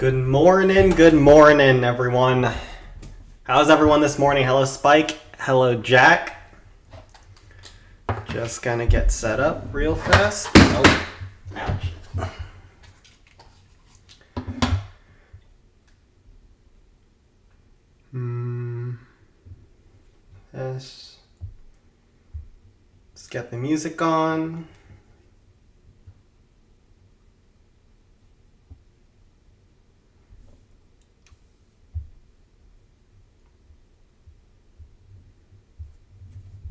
Good morning, everyone. How's everyone this morning? Hello, Spike. Hello, Jack. Just gonna get set up real fast. Oh, ouch. Yes. Let's get the music on.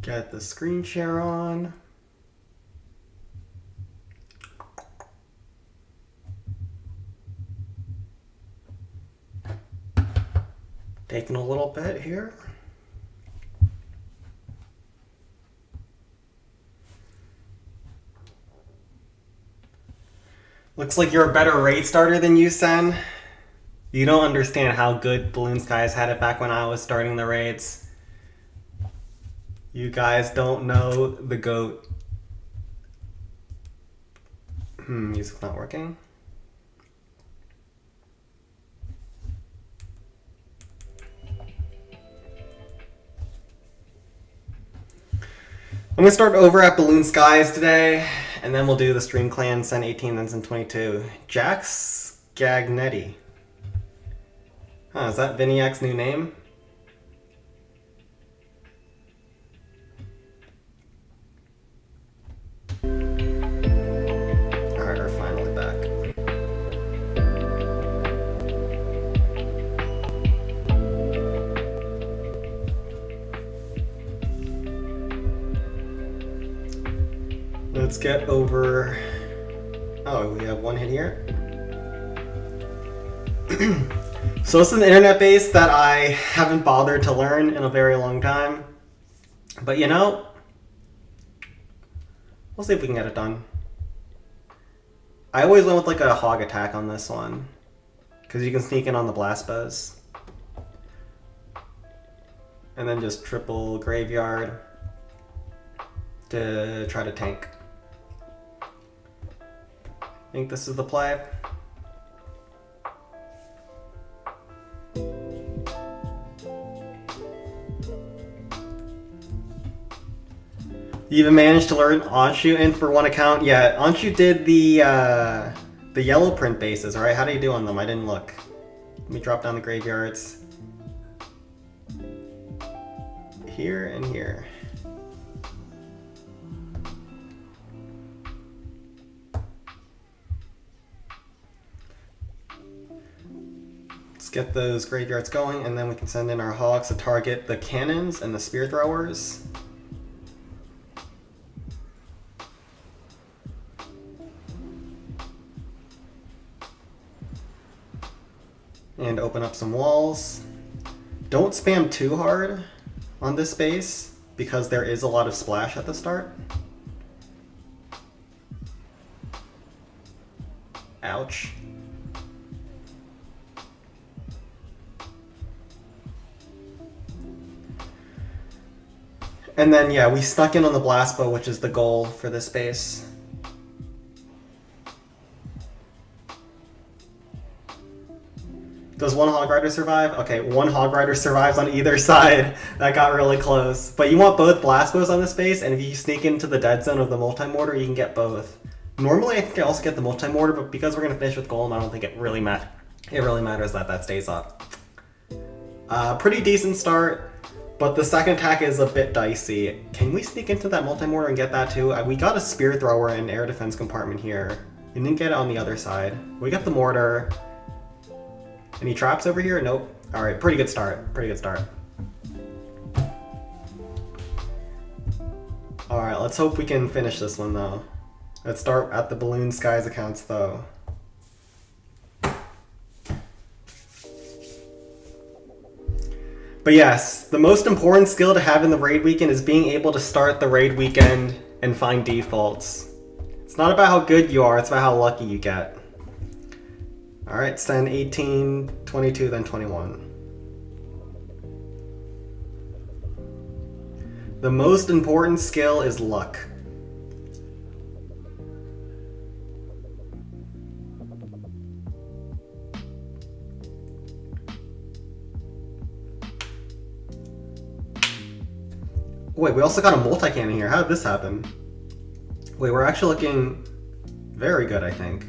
Get the screen share on. Taking a little bit here. Looks like you're a better raid starter than you, Sen. You don't understand how good Balloon Skies had it back when I was starting the raids. You guys don't know the GOAT. Music's not working. I'm gonna start over at Balloon Skies today, and then we'll do the Stream Clan, Sen 18, then Sen 22. Jax Gagnetti. Huh, is that Viniac's new name? Alright, we're finally back. Let's get over... Oh, we have one hit here. So this is an internet base that I haven't bothered to learn in a very long time. But you know, we'll see if we can get it done. I always went with like a hog attack on this one, because you can sneak in on the blast bows. And then just triple graveyard to try to tank. I think this is the play. You even managed to learn Anshu in for one account? Yeah, Anshu did the yellow print bases, right? How do you do on them? I didn't look. Let me drop down the graveyards. Here and here. Let's get those graveyards going, and then we can send in our hogs to target the cannons and the spear throwers. And open up some walls. Don't spam too hard on this base because there is a lot of splash at the start. Ouch. And then yeah, we snuck in on the blast bow, which is the goal for this base. Does one Hog Rider survive? Okay, one Hog Rider survives on either side. That got really close. But you want both blast bows on this base, and if you sneak into the dead zone of the multi-mortar, you can get both. Normally, I think I also get the multi-mortar, but because we're going to finish with Golem, I don't think it really matters that that stays up. Pretty decent start, but the second attack is a bit dicey. Can we sneak into that multi-mortar and get that too? We got a spear thrower and air defense compartment here. We didn't get it on the other side. We got the mortar. Any traps over here? Nope. Alright, pretty good start. Pretty good start. Alright, let's hope we can finish this one though. Let's start at the Balloon Skies accounts though. But yes, the most important skill to have in the raid weekend is being able to start the raid weekend and find defaults. It's not about how good you are, it's about how lucky you get. Alright, Sen 18, 22, then 21. The most important skill is luck. Wait, we also got a multi-cannon here. How did this happen? Wait, we're actually looking very good, I think.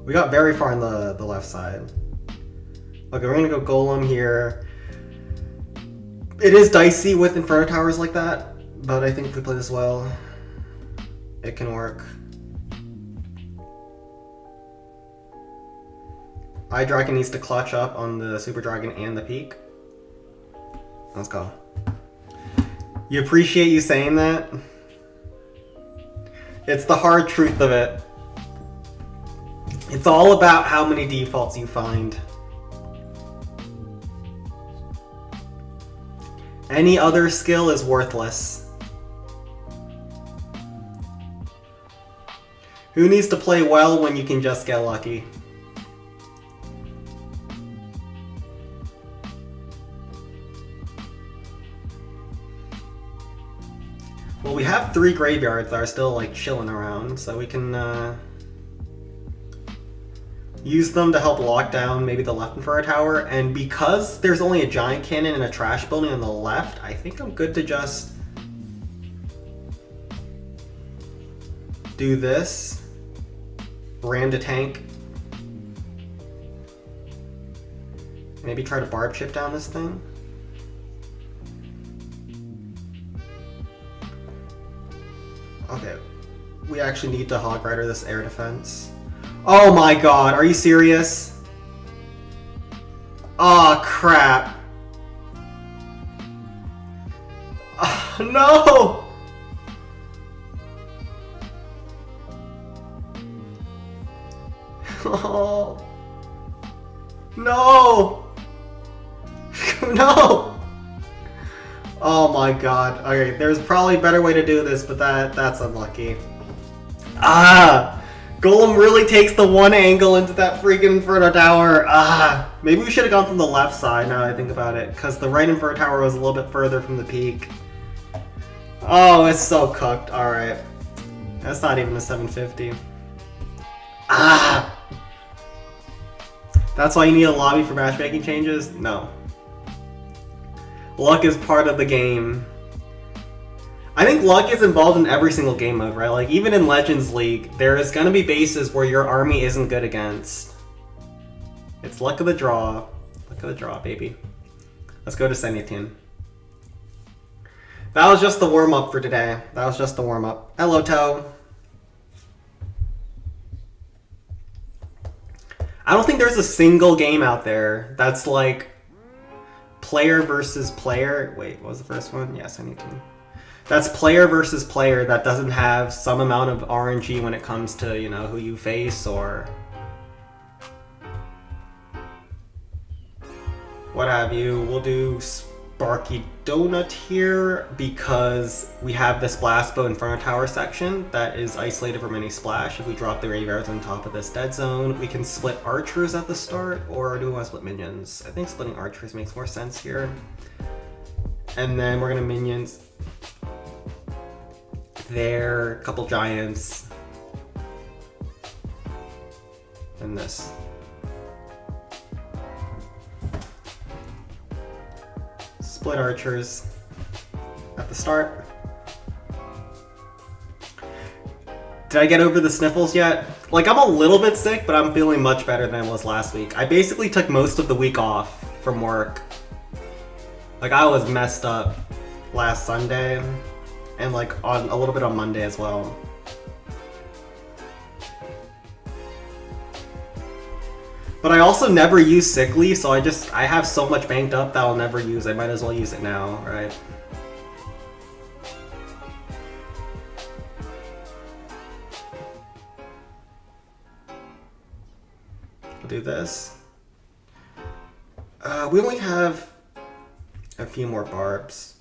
We got very far on the left side. Okay, we're gonna go Golem here. It is dicey with Inferno Towers like that, but I think if we play this well, it can work. iDragon needs to clutch up on the Super Dragon and the Peak. Let's go. You appreciate you saying that? It's the hard truth of it. It's all about how many defaults you find. Any other skill is worthless. Who needs to play well when you can just get lucky? Well, we have 3 graveyards that are still like chilling around, so we can use them to help lock down maybe the left Inferno Tower. And because there's only a giant cannon and a trash building on the left, I think I'm good to just do this. Ram to tank. Maybe try to barb chip down this thing. Okay, we actually need to Hog Rider this air defense. Oh my god, are you serious? Aw, oh, crap. No! Oh. No! No! Oh my god. Okay, there's probably a better way to do this, but that's unlucky. Ah! Golem really takes the one angle into that freaking Inferno Tower. Ah! Maybe we should have gone from the left side now that I think about it, because the right Inferno Tower was a little bit further from the peak. Oh, it's so cooked. Alright. That's not even a 750. Ah! That's why you need a lobby for matchmaking changes? No. Luck is part of the game. I think luck is involved in every single game mode, right? Like, even in Legends League, there is gonna be bases where your army isn't good against. It's luck of the draw. Luck of the draw, baby. Let's go to Senitine. That was just the warm-up for today. That was just the warm-up. Hello, Toe. I don't think there's a single game out there that's like player versus player. Wait, what was the first one? Yes, Senitine. That's player versus player that doesn't have some amount of RNG when it comes to, you know, who you face or what have you. We'll do Sparky Donut here because we have this Blast Bow Inferno Tower section that is isolated from any splash. If we drop the graveyards on top of this dead zone, we can split archers at the start, or do we want to split minions? I think splitting archers makes more sense here. And then we're gonna minions there, a couple giants, and this. Split archers at the start. Did I get over the sniffles yet? Like, I'm a little bit sick, but I'm feeling much better than I was last week. I basically took most of the week off from work. Like, I was messed up last Sunday, and like on a little bit on Monday as well. But I also never use sick leave, so I have so much banked up that I'll never use. I might as well use it now, right? I'll do this. We only have a few more barbs,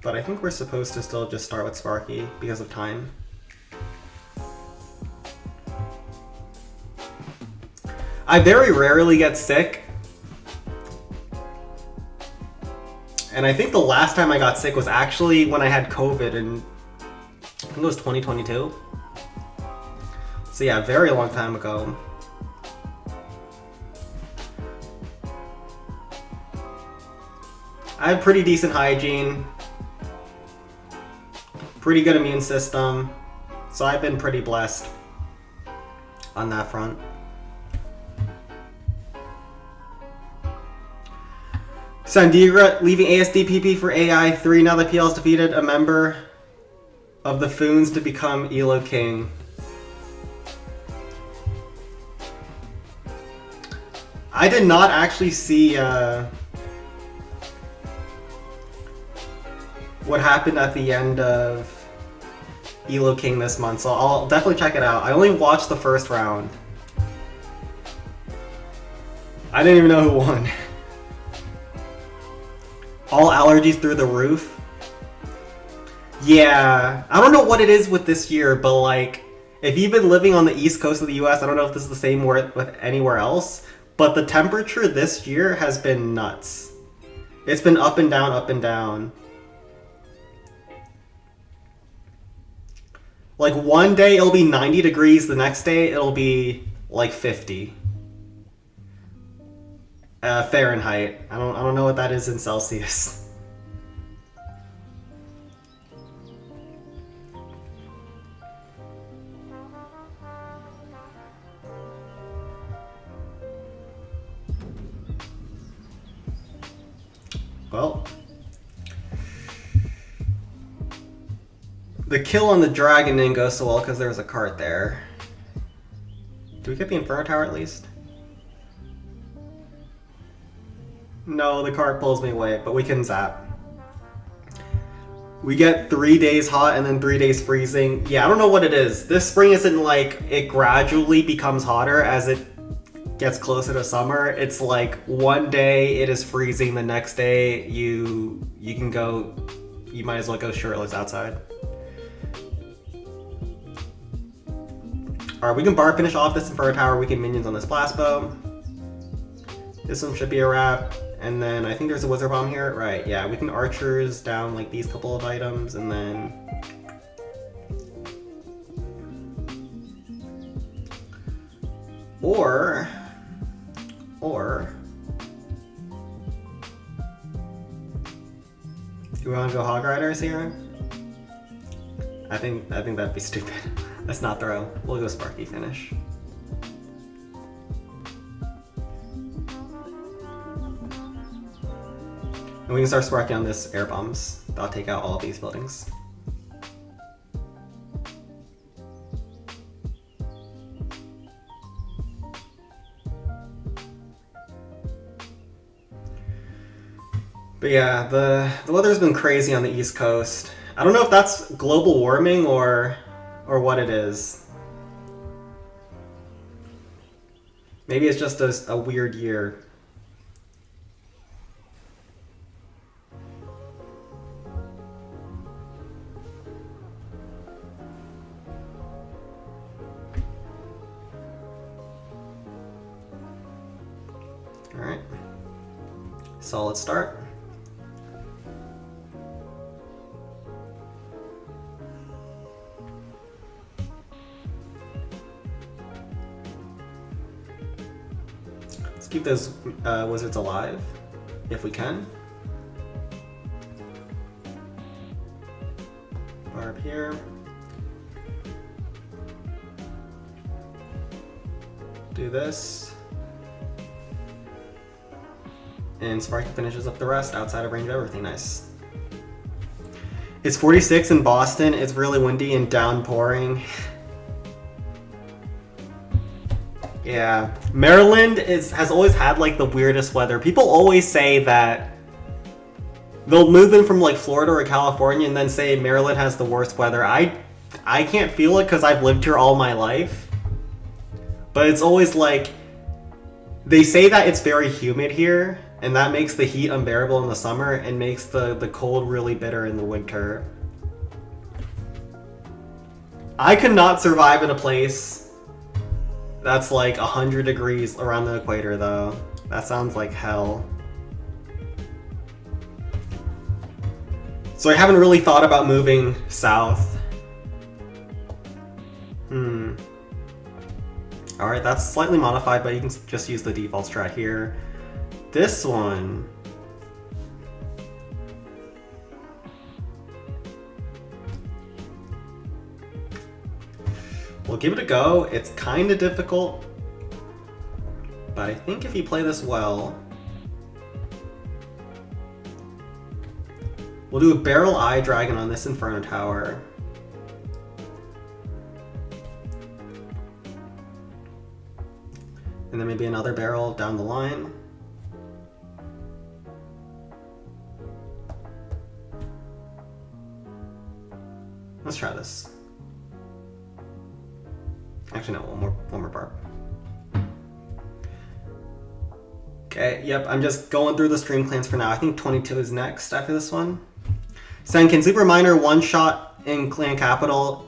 but I think we're supposed to still just start with Sparky because of time. I very rarely get sick. And I think the last time I got sick was actually when I had COVID in, I think it was 2022. So yeah, a very long time ago. I have pretty decent hygiene. pretty good immune system. So I've been pretty blessed on that front. Son, do you regret leaving ASDPP for AI3 now that PL's defeated a member of the Foons to become Elo King? I did not actually see what happened at the end of Elo King this month, so I'll definitely check it out. I only watched the first round. I didn't even know who won. All allergies through the roof. Yeah, I don't know what it is with this year, but like, if you've been living on the east coast of the US, I don't know if this is the same with anywhere else, but the temperature this year has been nuts. It's been up and down, up and down. Like one day it'll be 90 degrees, the next day it'll be like 50. Fahrenheit. I don't know what that is in Celsius. Well, the kill on the dragon didn't go so well because there was a cart there. Do we get the Inferno Tower at least? No, the cart pulls me away, but we can zap. We get 3 days hot and then 3 days freezing. Yeah, I don't know what it is. This spring isn't like it gradually becomes hotter as it gets closer to summer. It's like one day it is freezing, the next day you can go, you might as well go shirtless outside. Alright, we can bar finish off this Inferno Tower, we can minions on this blast bow. This one should be a wrap. And then I think there's a Wizard Bomb here. Right, yeah, we can archers down like these couple of items and then... Or... Do we want to go Hog Riders here? I think that'd be stupid. Let's not throw. We'll go Sparky finish. And we can start sparking on this air bombs. That'll take out all of these buildings. But yeah, the weather's been crazy on the East Coast. I don't know if that's global warming or what it is. Maybe it's just a weird year. Alright, solid start. Let's keep those wizards alive, if we can. Barb here. Do this. And Sparky finishes up the rest outside of range of everything. Nice. It's 46 in Boston. It's really windy and downpouring. Yeah, Maryland has always had like the weirdest weather. People always say that they'll move in from like Florida or California and then say Maryland has the worst weather. I can't feel it because I've lived here all my life. But it's always like, they say that it's very humid here, and that makes the heat unbearable in the summer and makes the cold really bitter in the winter. I could not survive in a place that's like 100 degrees around the equator though. That sounds like hell. So I haven't really thought about moving south. Alright, that's slightly modified, but you can just use the default strat here. This one... We'll give it a go. It's kind of difficult, but I think if you play this well, we'll do a barrel eye dragon on this Inferno Tower. And then maybe another barrel down the line. Let's try this. Actually, no, one more barb. Okay, yep, I'm just going through the stream clans for now. I think 22 is next after this one. Sen, can Super Minor one-shot in Clan Capital?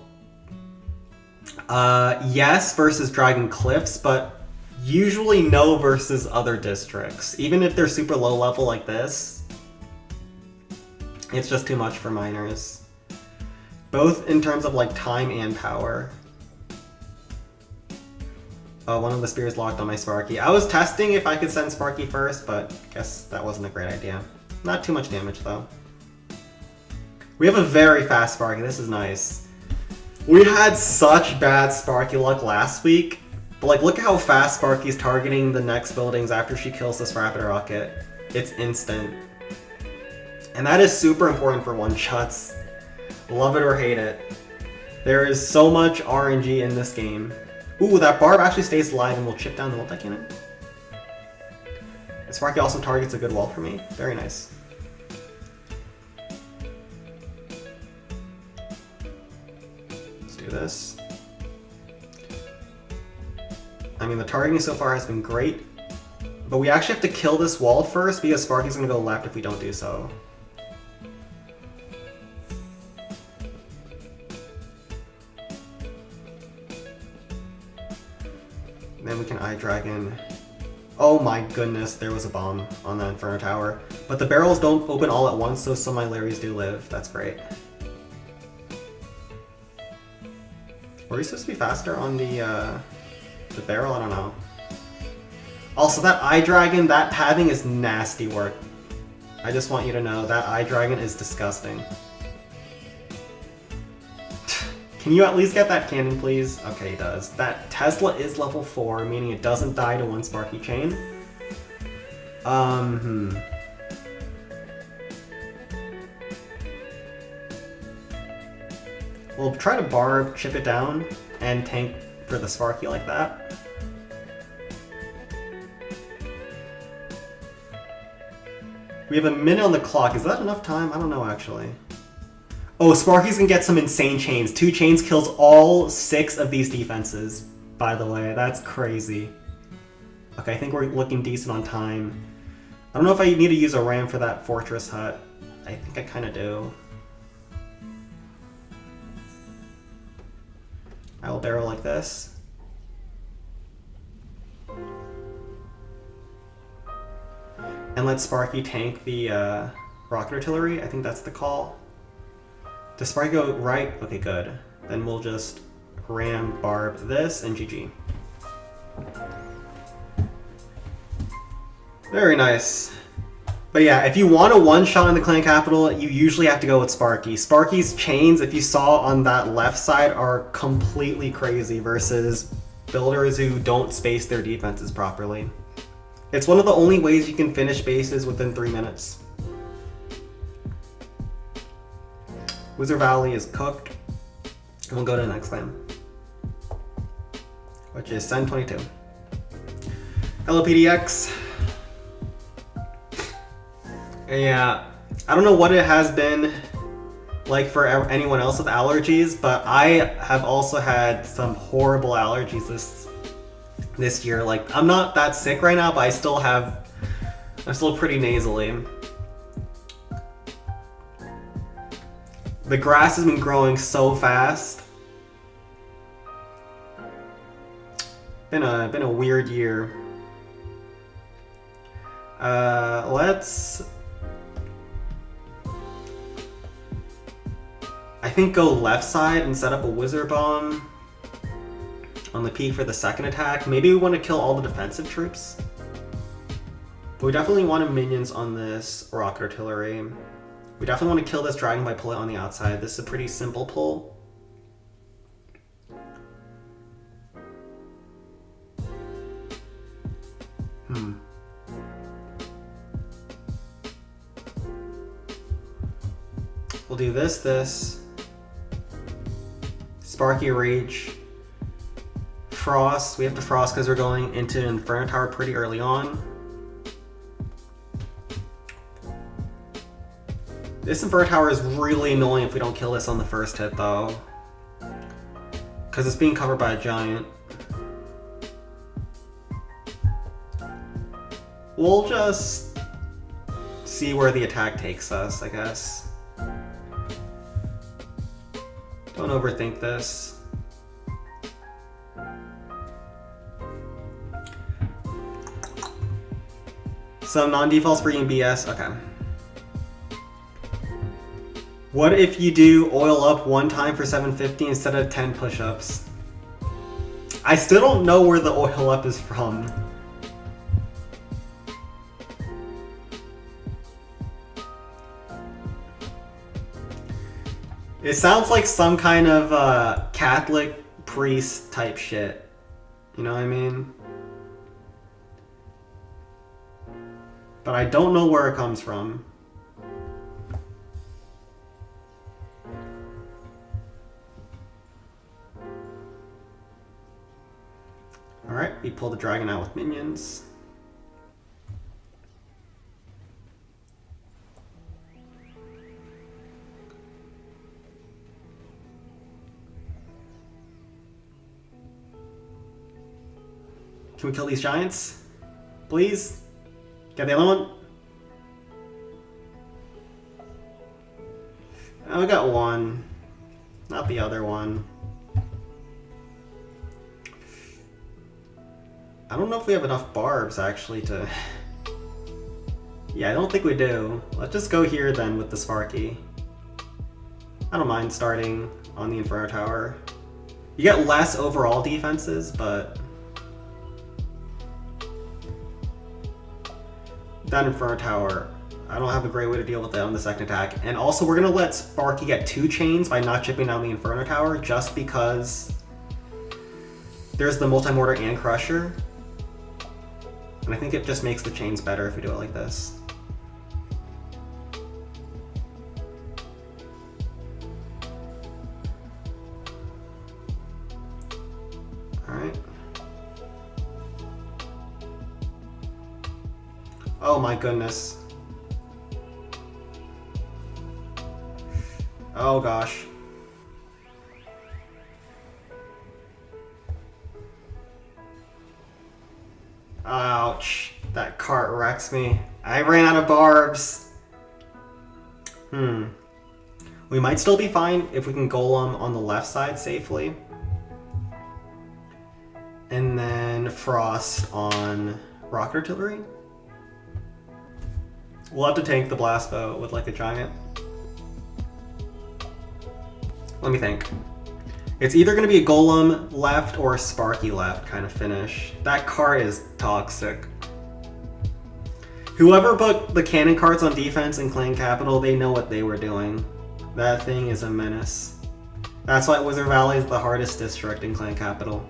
Yes, versus Dragon Cliffs, but usually no versus other districts. Even if they're super low level like this, it's just too much for minors. Both in terms of like time and power. Oh, one of the spears locked on my Sparky. I was testing if I could send Sparky first, but I guess that wasn't a great idea. Not too much damage though. We have a very fast Sparky, this is nice. We had such bad Sparky luck last week, but like look at how fast Sparky's targeting the next buildings after she kills this rapid rocket. It's instant. And that is super important for one-shots. Love it or hate it. There is so much RNG in this game. Ooh, that barb actually stays alive and will chip down the multi-cannon. And Sparky also targets a good wall for me. Very nice. Let's do this. I mean, the targeting so far has been great, but we actually have to kill this wall first because Sparky's gonna go left if we don't do so. Then we can Eye Dragon. Oh my goodness, there was a bomb on the Inferno Tower. But the barrels don't open all at once, so some of my Larrys do live. That's great. Were we supposed to be faster on the barrel? I don't know. Also, that Eye Dragon, that pathing is nasty work. I just want you to know, that Eye Dragon is disgusting. Can you at least get that cannon, please? Okay, he does. That Tesla is level 4, meaning it doesn't die to one Sparky chain. We'll try to barb, chip it down, and tank for the Sparky like that. We have a minute on the clock. Is that enough time? I don't know, actually. Oh, Sparky's gonna get some insane chains. 2 chains kills all 6 of these defenses, by the way. That's crazy. Okay, I think we're looking decent on time. I don't know if I need to use a ram for that fortress hut. I think I kind of do. I will barrel like this. And let Sparky tank the rocket artillery. I think that's the call. Does Sparky go right? Okay, good. Then we'll just ram barb this and GG. Very nice. But yeah, if you want a one-shot in the Clan Capital, you usually have to go with Sparky. Sparky's chains, if you saw on that left side, are completely crazy versus builders who don't space their defenses properly. It's one of the only ways you can finish bases within 3 minutes. Wizard Valley is cooked, and we'll go to the next clan, which is Sen 22. Hello, PDX. Yeah, I don't know what it has been like for anyone else with allergies, but I have also had some horrible allergies this year. Like, I'm not that sick right now, but I'm still pretty nasally. The grass has been growing so fast. Been a weird year. Let's, I think, go left side and set up a wizard bomb on the peak for the second attack. Maybe we want to kill all the defensive troops, but we definitely want minions on this rocket artillery. We definitely want to kill this dragon by pulling it on the outside. This is a pretty simple pull. do this. Sparky Rage. Frost. We have to Frost because we're going into Inferno Tower pretty early on. This Inferno Tower is really annoying if we don't kill this on the first hit though. Because it's being covered by a giant. We'll just see where the attack takes us, I guess. Don't overthink this. Some non-defaults for BS. Okay. What if you do oil up one time for 750 instead of 10 push-ups? I still don't know where the oil up is from. It sounds like some kind of Catholic priest type shit. You know what I mean? But I don't know where it comes from. Alright, we pull the dragon out with minions. Can we kill these giants? Please? Get the other one? Oh, we got one. Not the other one. I don't know if we have enough barbs actually to... Yeah, I don't think we do. Let's just go here then with the Sparky. I don't mind starting on the Inferno Tower. You get less overall defenses, but... that Inferno Tower, I don't have a great way to deal with that on the second attack. And also we're gonna let Sparky get 2 chains by not chipping down the Inferno Tower just because there's the Multi-Mortar and Crusher. And I think it just makes the chains better if we do it like this. Alright. Oh my goodness. Oh gosh. Ouch. That cart wrecks me. I ran out of barbs. We might still be fine if we can golem on the left side safely. And then Frost on rocket artillery. We'll have to tank the blast bow with like a giant. Let me think. It's either going to be a golem left or a Sparky left kind of finish. That cart is toxic. Whoever put the cannon carts on defense in Clan Capital, they know what they were doing. That thing is a menace. That's why Wizard Valley is the hardest district in Clan Capital.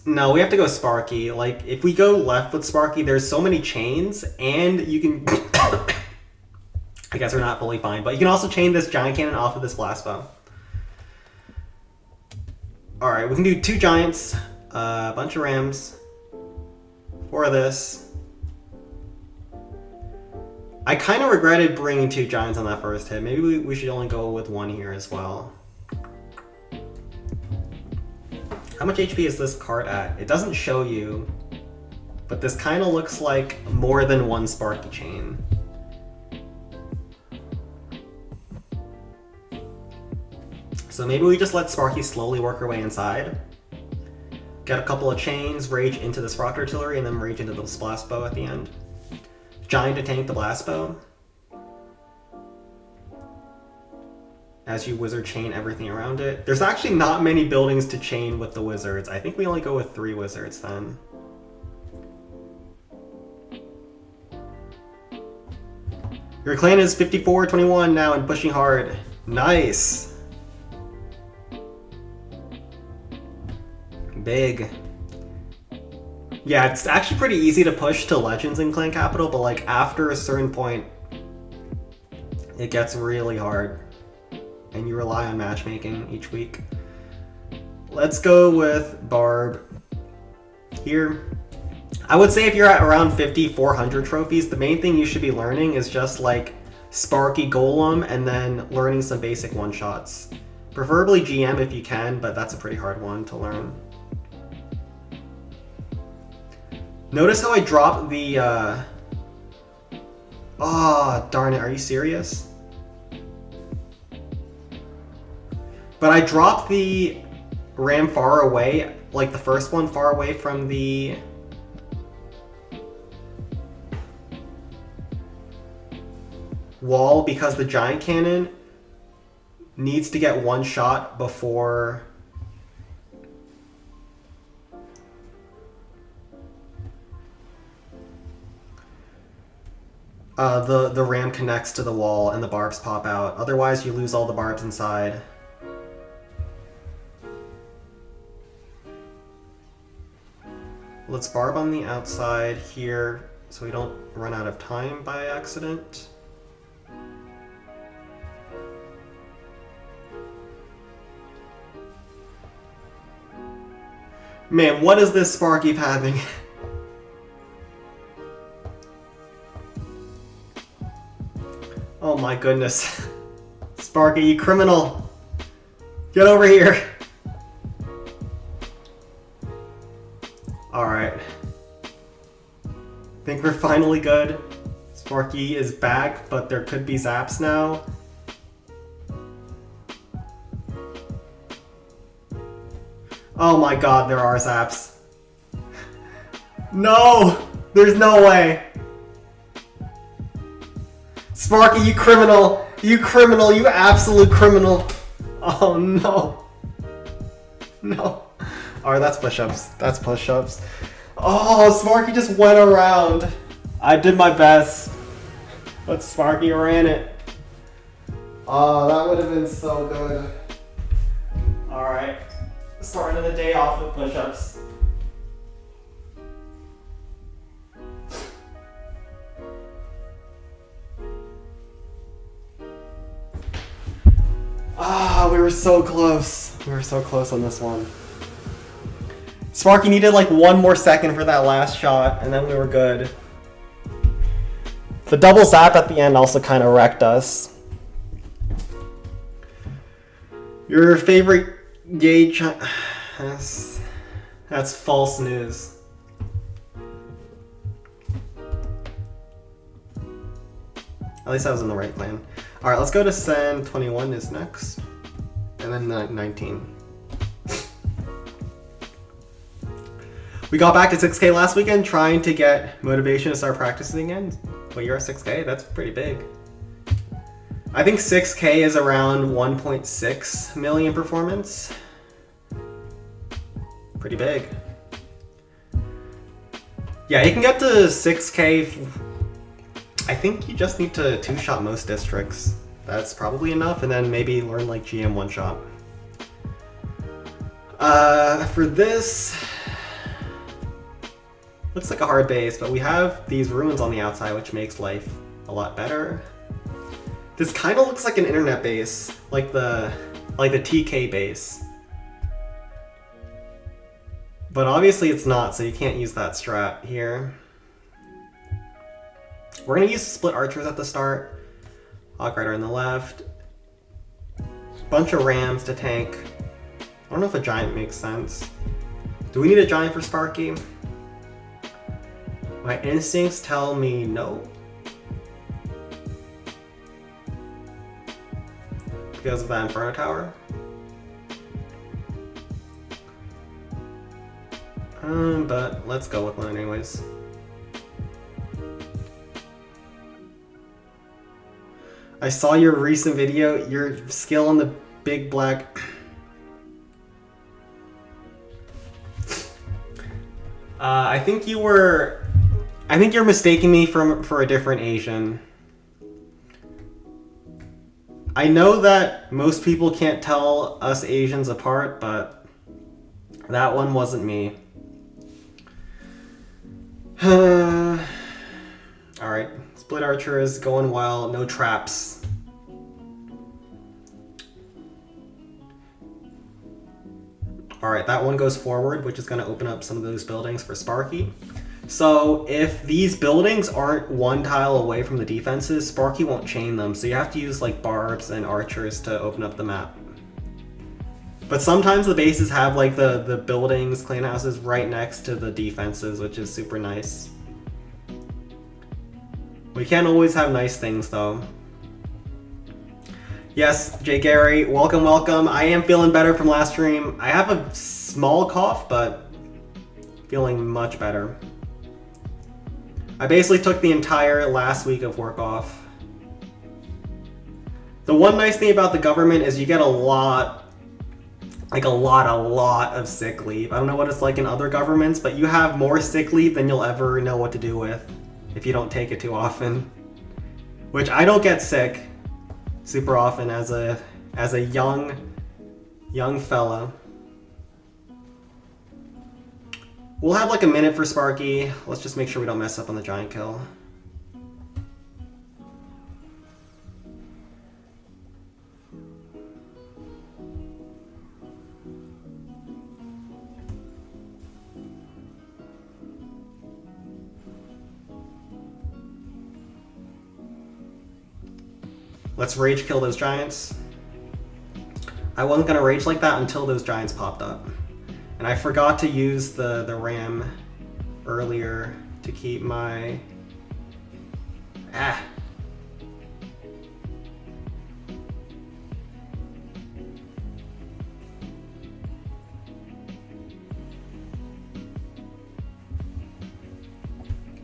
No, we have to go Sparky. Like, if we go left with Sparky, there's so many chains, and you can... I guess we're not fully fine, but you can also chain this giant cannon off of this blast bow. Alright, we can do 2 giants, a bunch of rams, 4 of this. I kind of regretted bringing 2 giants on that first hit. Maybe we should only go with 1 here as well. How much HP is this cart at? It doesn't show you, but this kind of looks like more than 1 Sparky chain. So maybe we just let Sparky slowly work her way inside. Get a couple of chains, rage into this rocket artillery, and then rage into the blast bow at the end. Giant to tank the blast bow. As you wizard chain everything around it. There's actually not many buildings to chain with the wizards. I think we only go with 3 wizards then. Your clan is 54-21 now and pushing hard. Nice. Big. Yeah, it's actually pretty easy to push to Legends in Clan Capital, but like after a certain point, it gets really hard. And you rely on matchmaking each week. Let's go with Barb here. I would say if you're at around 50, 400 trophies, the main thing you should be learning is just like Sparky Golem and then learning some basic one-shots. Preferably GM if you can, but that's a pretty hard one to learn. Notice how I dropped the... Oh, darn it, are you serious? But I dropped the ram far away, like the first one far away from the... wall because the giant cannon needs to get one shot before the ram connects to the wall and the barbs pop out. Otherwise you lose all the barbs inside. Let's barb on the outside here so we don't run out of time by accident. Man, what is this Sparky pathing? Oh my goodness. Sparky, you criminal! Get over here! Alright. Think we're finally good. Sparky is back, but there could be zaps now. Oh my god, there are zaps. No! There's no way! Sparky, you criminal! You criminal, you absolute criminal! Oh no. No. Alright, that's push-ups. That's push-ups. Oh, Sparky just went around. I did my best. But Sparky ran it. Oh, that would have been so good. Alright. Starting the day off with push-ups. Ah, we were so close. We were so close on this one. Sparky needed like one more second for that last shot, and then we were good. The double zap at the end also kind of wrecked us. Your favorite gauge... That's false news. At least I was in the right plan. Alright, let's go to Sen 21 is next. And then 19. We got back to 6K last weekend trying to get motivation to start practicing again. Well, you're at 6K? That's pretty big. I think 6K is around 1.6 million performance. Pretty big. Yeah, you can get to 6K. I think you just need to two-shot most districts. That's probably enough, and then maybe learn like GM one-shot. For this, looks like a hard base, but we have these ruins on the outside, which makes life a lot better. This kind of looks like an internet base, like the TK base. But obviously it's not, so you can't use that strat here. We're gonna use split archers at the start. Hog Rider on the left. Bunch of rams to tank. I don't know if a giant makes sense. Do we need a giant for Sparky? My instincts tell me no. Because of that Inferno Tower. But let's go with one anyways. I saw your recent video, your skill on the big black. I think you're mistaking me for a different Asian. I know that most people can't tell us Asians apart, but that one wasn't me. Alright, split archer is going well, no traps. Alright, that one goes forward, which is going to open up some of those buildings for Sparky. So if these buildings aren't one tile away from the defenses, Sparky won't chain them, so you have to use like barbs and archers to open up the map. But sometimes the bases have like the buildings, clan houses right next to the defenses, which is super nice. We can't always have nice things though. Yes, Jay Gary, welcome, welcome. I am feeling better from last stream. I have a small cough, but feeling much better. I basically took the entire last week of work off. The one nice thing about the government is you get a lot of sick leave. I don't know what it's like in other governments, but you have more sick leave than you'll ever know what to do with if you don't take it too often. Which I don't get sick super often as a young fella. We'll have like a minute for Sparky. Let's just make sure we don't mess up on the giant kill. Let's rage kill those giants. I wasn't gonna rage like that until those giants popped up. And I forgot to use the ram earlier to keep my...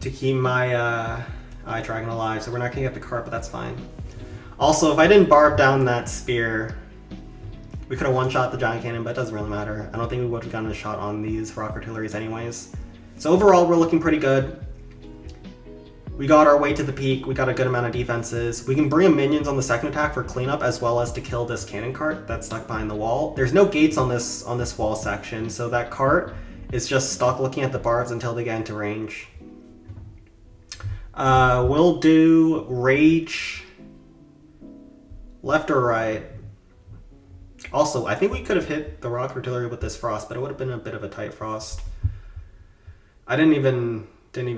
to keep my eye dragon alive, so we're not gonna get the cart, but that's fine. Also, if I didn't barb down that spear, we could have one-shot the giant cannon, but it doesn't really matter. I don't think we would have gotten a shot on these rock artilleries anyways. So overall, we're looking pretty good. We got our way to the peak. We got a good amount of defenses. We can bring in minions on the second attack for cleanup, as well as to kill this cannon cart that's stuck behind the wall. There's no gates on this wall section, so that cart is just stuck looking at the barbs until they get into range. We'll do rage left or right. Also, I think we could have hit the rock artillery with this frost, but it would have been a bit of a tight frost. I didn't even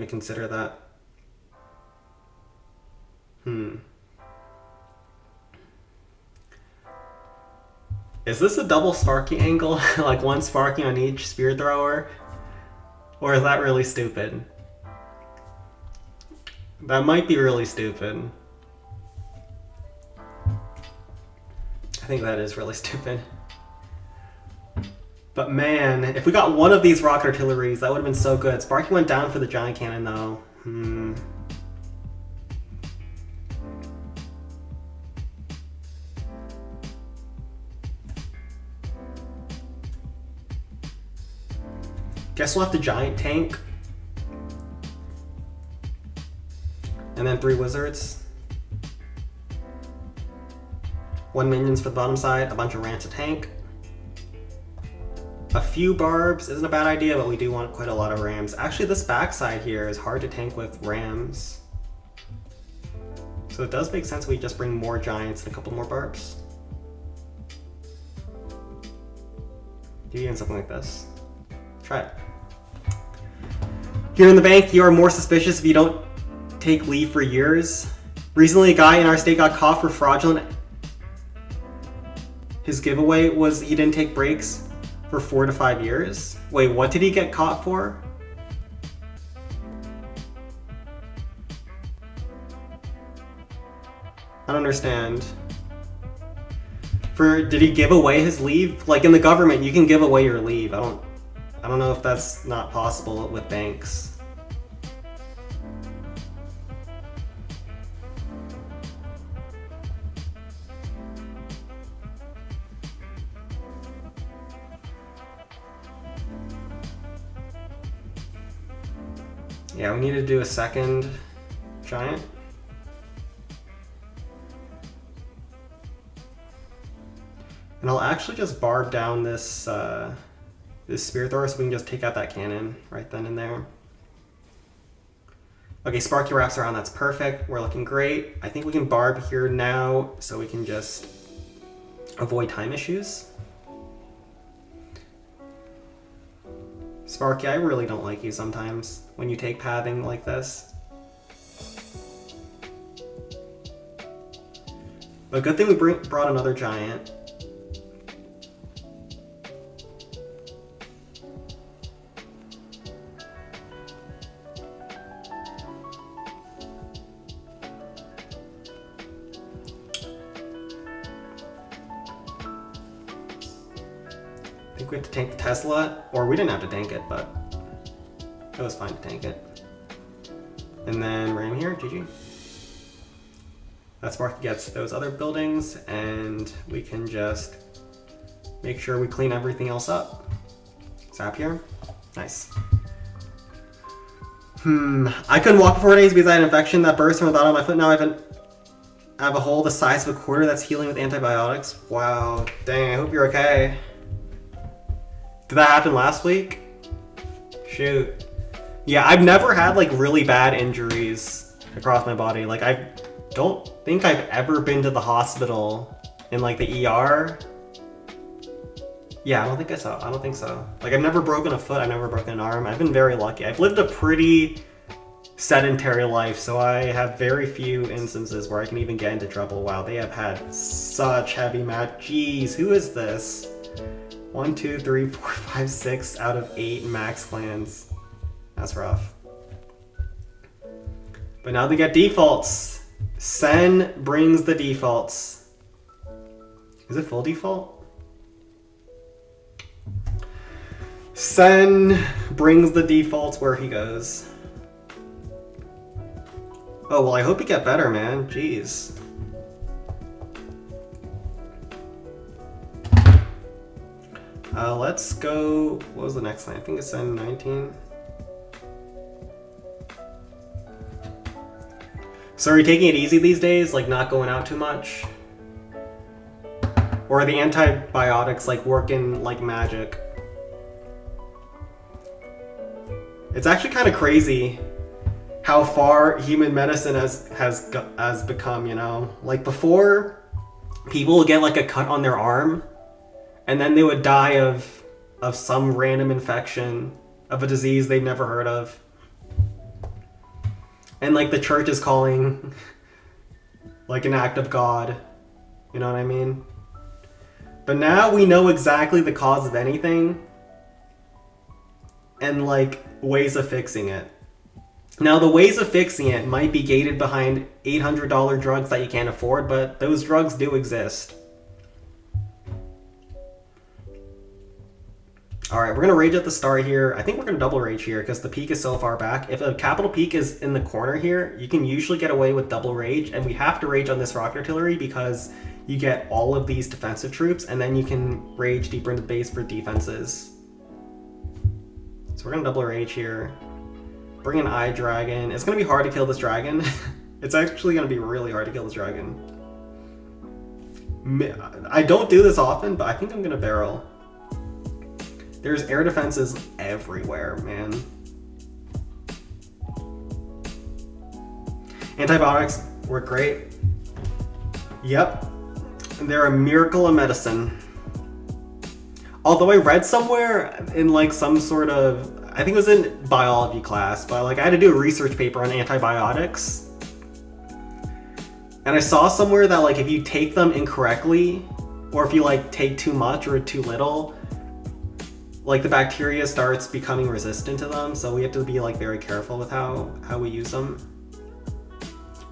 consider that. Is this a double Sparky angle? Like one Sparky on each spear thrower? Or is that really stupid? That might be really stupid. I think that is really stupid. But man, if we got one of these rock artilleries, that would have been so good. Sparky went down for the giant cannon though. Guess we'll have the giant tank. And then 3 wizards. 1 minions for the bottom side, a bunch of rants to tank. A few barbs isn't a bad idea, but we do want quite a lot of rams. Actually, this backside here is hard to tank with rams. So it does make sense we just bring more giants and a couple more barbs. Do even something like this. Try it. Here in the bank, you are more suspicious if you don't take leave for years. Recently, a guy in our state got caught for fraudulent. His giveaway was he didn't take breaks for 4 to 5 years. Wait, what did he get caught for? I don't understand. Did he give away his leave? Like in the government, you can give away your leave. I don't know if that's not possible with banks. Yeah, we need to do a second giant. And I'll actually just barb down this this spear thrower so we can just take out that cannon right then and there. Okay, Sparky wraps around, that's perfect. We're looking great. I think we can barb here now so we can just avoid time issues. Sparky, I really don't like you sometimes when you take pathing like this. But good thing we brought another giant. I think we have to tank the Tesla, or we didn't have to tank it, but it was fine to tank it. And then ram here, GG. That Sparky gets those other buildings, and we can just make sure we clean everything else up. Zap here. Nice. I couldn't walk for 4 days because I had an infection that burst from the bottom of my foot. Now I have a hole the size of a quarter that's healing with antibiotics. Wow. Dang, I hope you're okay. Did that happen last week? Shoot. Yeah, I've never had like really bad injuries across my body. Like I don't think I've ever been to the hospital in like the ER. Yeah, I don't think so. Like I've never broken a foot, I've never broken an arm. I've been very lucky. I've lived a pretty sedentary life, so I have very few instances where I can even get into trouble. Wow, they have had such heavy match. Jeez, who is this? 1, 2, 3, 4, 5, 6 out of 8 max clans. That's rough. But now they get defaults. Sen brings the defaults. Is it full default? Sen brings the defaults where he goes. Oh, well, I hope you get better, man. Jeez. Let's go... What was the next line? I think it's Sen 19. So are you taking it easy these days? Like, not going out too much? Or are the antibiotics, like, working like magic? It's actually kind of crazy how far human medicine has become, you know? Like before, people would get like a cut on their arm and then they would die of some random infection of a disease they've never heard of. And like the church is calling like an act of God. You know what I mean? But now we know exactly the cause of anything and like ways of fixing it. Now the ways of fixing it might be gated behind $800 drugs that you can't afford, but those drugs do exist. Alright, we're going to rage at the start here. I think we're going to double rage here because the peak is so far back. If a capital peak is in the corner here, you can usually get away with double rage, and we have to rage on this rocket artillery because you get all of these defensive troops, and then you can rage deeper into the base for defenses. So we're going to double rage here. Bring an eye dragon. It's going to be hard to kill this dragon. It's actually going to be really hard to kill this dragon. I don't do this often, but I think I'm going to barrel. There's air defenses everywhere, man. Antibiotics work great. Yep. They're a miracle of medicine. Although I read somewhere in like some sort of, I think it was in biology class, but like I had to do a research paper on antibiotics. And I saw somewhere that like if you take them incorrectly, or if you like take too much or too little, like the bacteria starts becoming resistant to them. So we have to be like very careful with how we use them.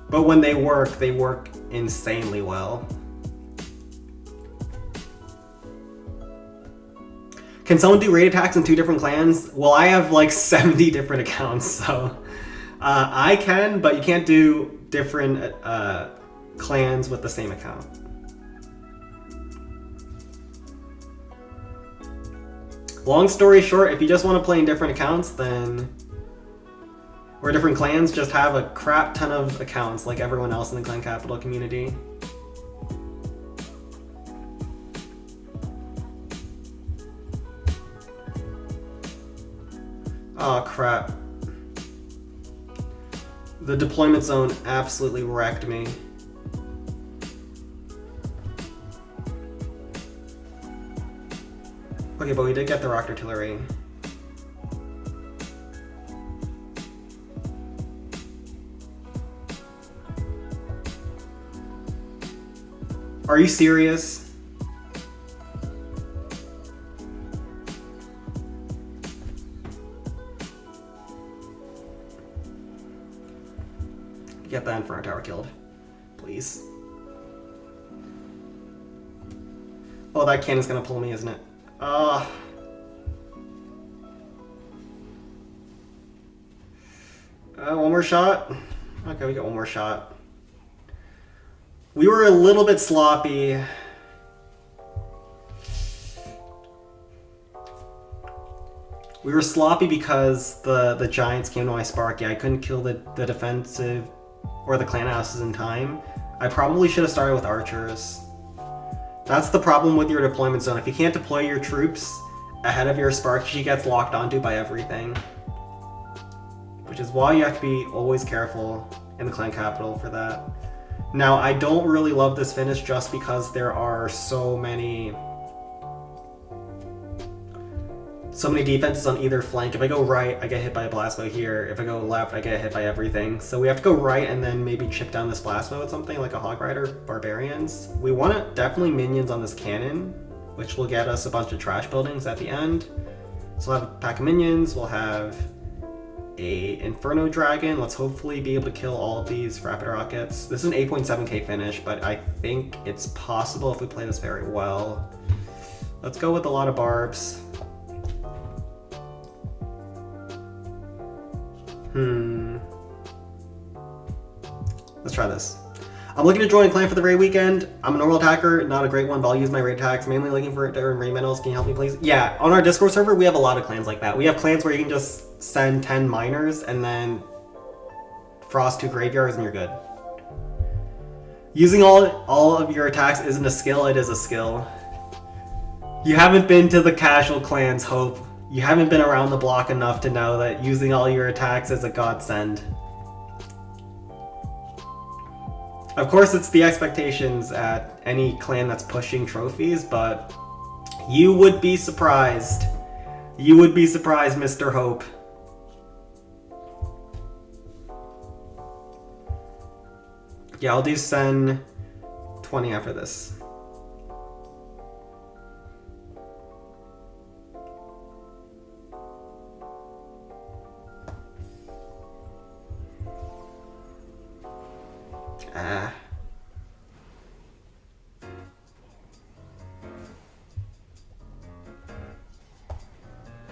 But when they work insanely well. Can someone do raid attacks in 2 different clans? Well, I have like 70 different accounts, so I can, but you can't do different clans with the same account. Long story short, if you just want to play in different accounts, then, or different clans, just have a crap ton of accounts like everyone else in the Clan Capital community. Oh crap. The deployment zone absolutely wrecked me. Okay, but we did get the rocket artillery. Are you serious? Get that Inferno Tower killed, please. Oh, that cannon's gonna pull me, isn't it? One more shot. Okay, we got one more shot. We were a little bit sloppy. We were sloppy because the Giants came to my Sparky. I couldn't kill the defensive or the clan houses in time. I probably should have started with archers. That's the problem with your deployment zone. If you can't deploy your troops ahead of your Sparky, she gets locked onto by everything. Which is why you have to be always careful in the clan capital for that. Now, I don't really love this finish just because there are so many defenses on either flank. If I go right, I get hit by a blast bow here. If I go left, I get hit by everything. So we have to go right and then maybe chip down this blast bow with something like a Hog Rider Barbarians. We want definitely minions on this cannon, which will get us a bunch of trash buildings at the end. So we'll have a pack of minions, we'll have a Inferno Dragon. Let's hopefully be able to kill all of these rapid rockets. This is an 8.7k finish, but I think it's possible if we play this very well. Let's go with a lot of barbs. Let's try this. I'm looking to join a clan for the raid weekend. I'm a normal attacker, not a great one, but I'll use my raid attacks. Mainly looking for to earn raid medals. Can you help me, please? Yeah, on our Discord server, we have a lot of clans like that. We have clans where you can just send 10 miners and then frost 2 graveyards and you're good. Using all of your attacks isn't a skill, it is a skill. You haven't been to the casual clans, Hope. You haven't been around the block enough to know that using all your attacks is a godsend. Of course, it's the expectations at any clan that's pushing trophies, but you would be surprised. You would be surprised, Mr. Hope. Yeah, I'll do Sen 20 after this.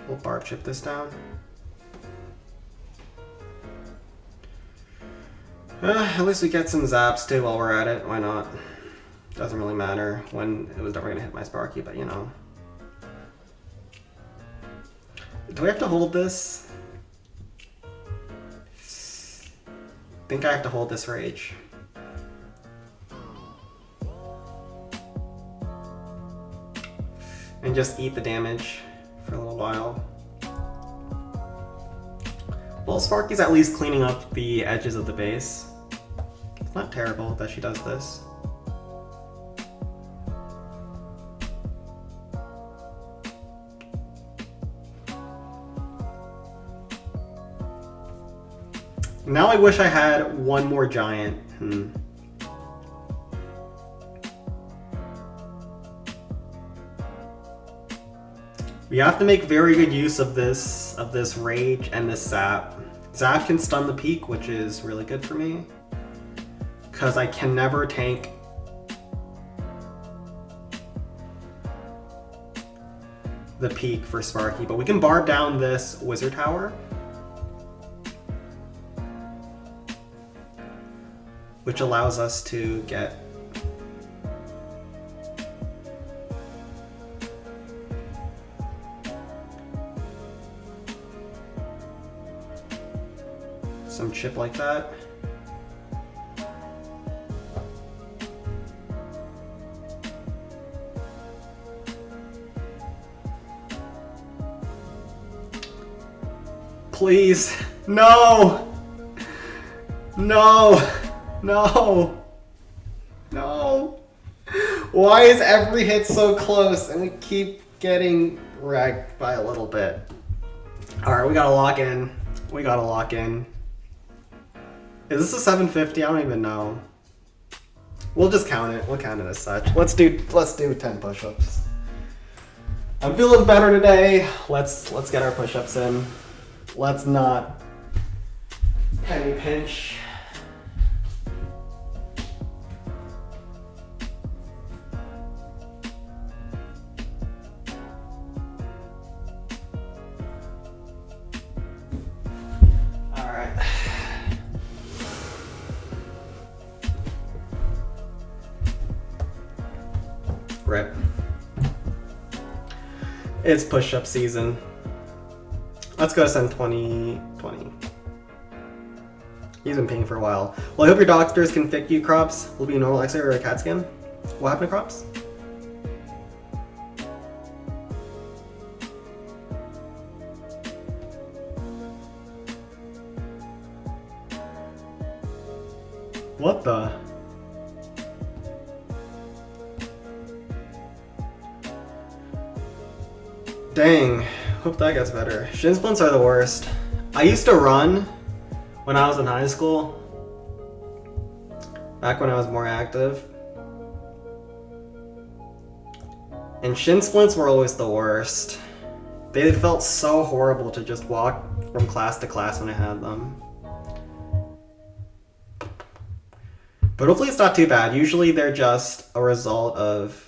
We'll barb chip this down. At least we get some zaps too while we're at it. Why not? Doesn't really matter when it was never gonna hit my Sparky, but you know. Do we have to hold this? I think I have to hold this rage. And just eat the damage for a little while. Well, Sparky's at least cleaning up the edges of the base. It's not terrible that she does this. Now I wish I had one more giant. We have to make very good use of this rage and this zap. Zap can stun the peak, which is really good for me, because I can never tank the peak for Sparky, but we can barb down this wizard tower, which allows us to get some chip like that. Please, no! No! No! No! Why is every hit so close and we keep getting wrecked by a little bit? Alright, we gotta lock in. We gotta lock in. Is this a 750? I don't even know. We'll just count it. We'll count it as such. Let's do 10 push-ups. I'm feeling better today. Let's get our push-ups in. Let's not penny pinch. Rip. It's push-up season. Let's go send 20. He's been paying for a while. Well, I hope your doctors can fix you, Crops. Will be a normal X-ray or a CAT scan. What happened to Crops? What the? Dang, hope that gets better. Shin splints are the worst. I used to run when I was in high school, back when I was more active. And shin splints were always the worst. They felt so horrible to just walk from class to class when I had them. But hopefully it's not too bad. Usually they're just a result of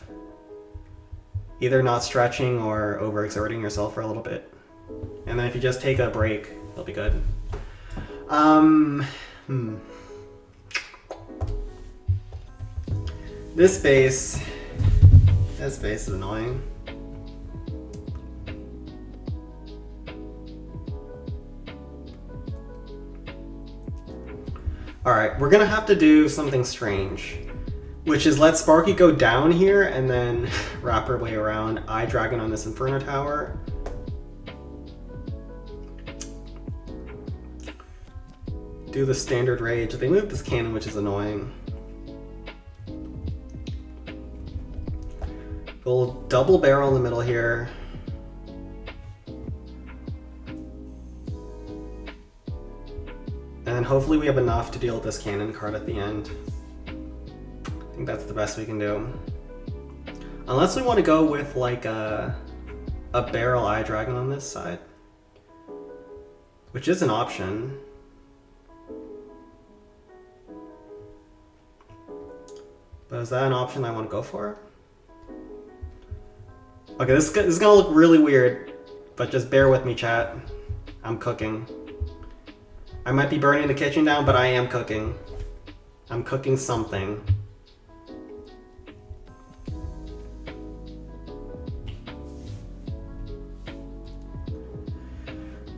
either not stretching or overexerting yourself for a little bit. And then if you just take a break, it'll be good. This base is annoying. Alright, we're gonna have to do something strange, which is let Sparky go down here and then wrap her way around. Eye Dragon on this Inferno Tower. Do the standard rage. They moved this cannon, which is annoying. We'll double barrel in the middle here. And then hopefully we have enough to deal with this cannon card at the end. I think that's the best we can do. Unless we want to go with like a barrel Eye Dragon on this side, which is an option. But is that an option I want to go for? Okay, this is gonna look really weird, but just bear with me, chat. I'm cooking. I might be burning the kitchen down, but I am cooking. I'm cooking something.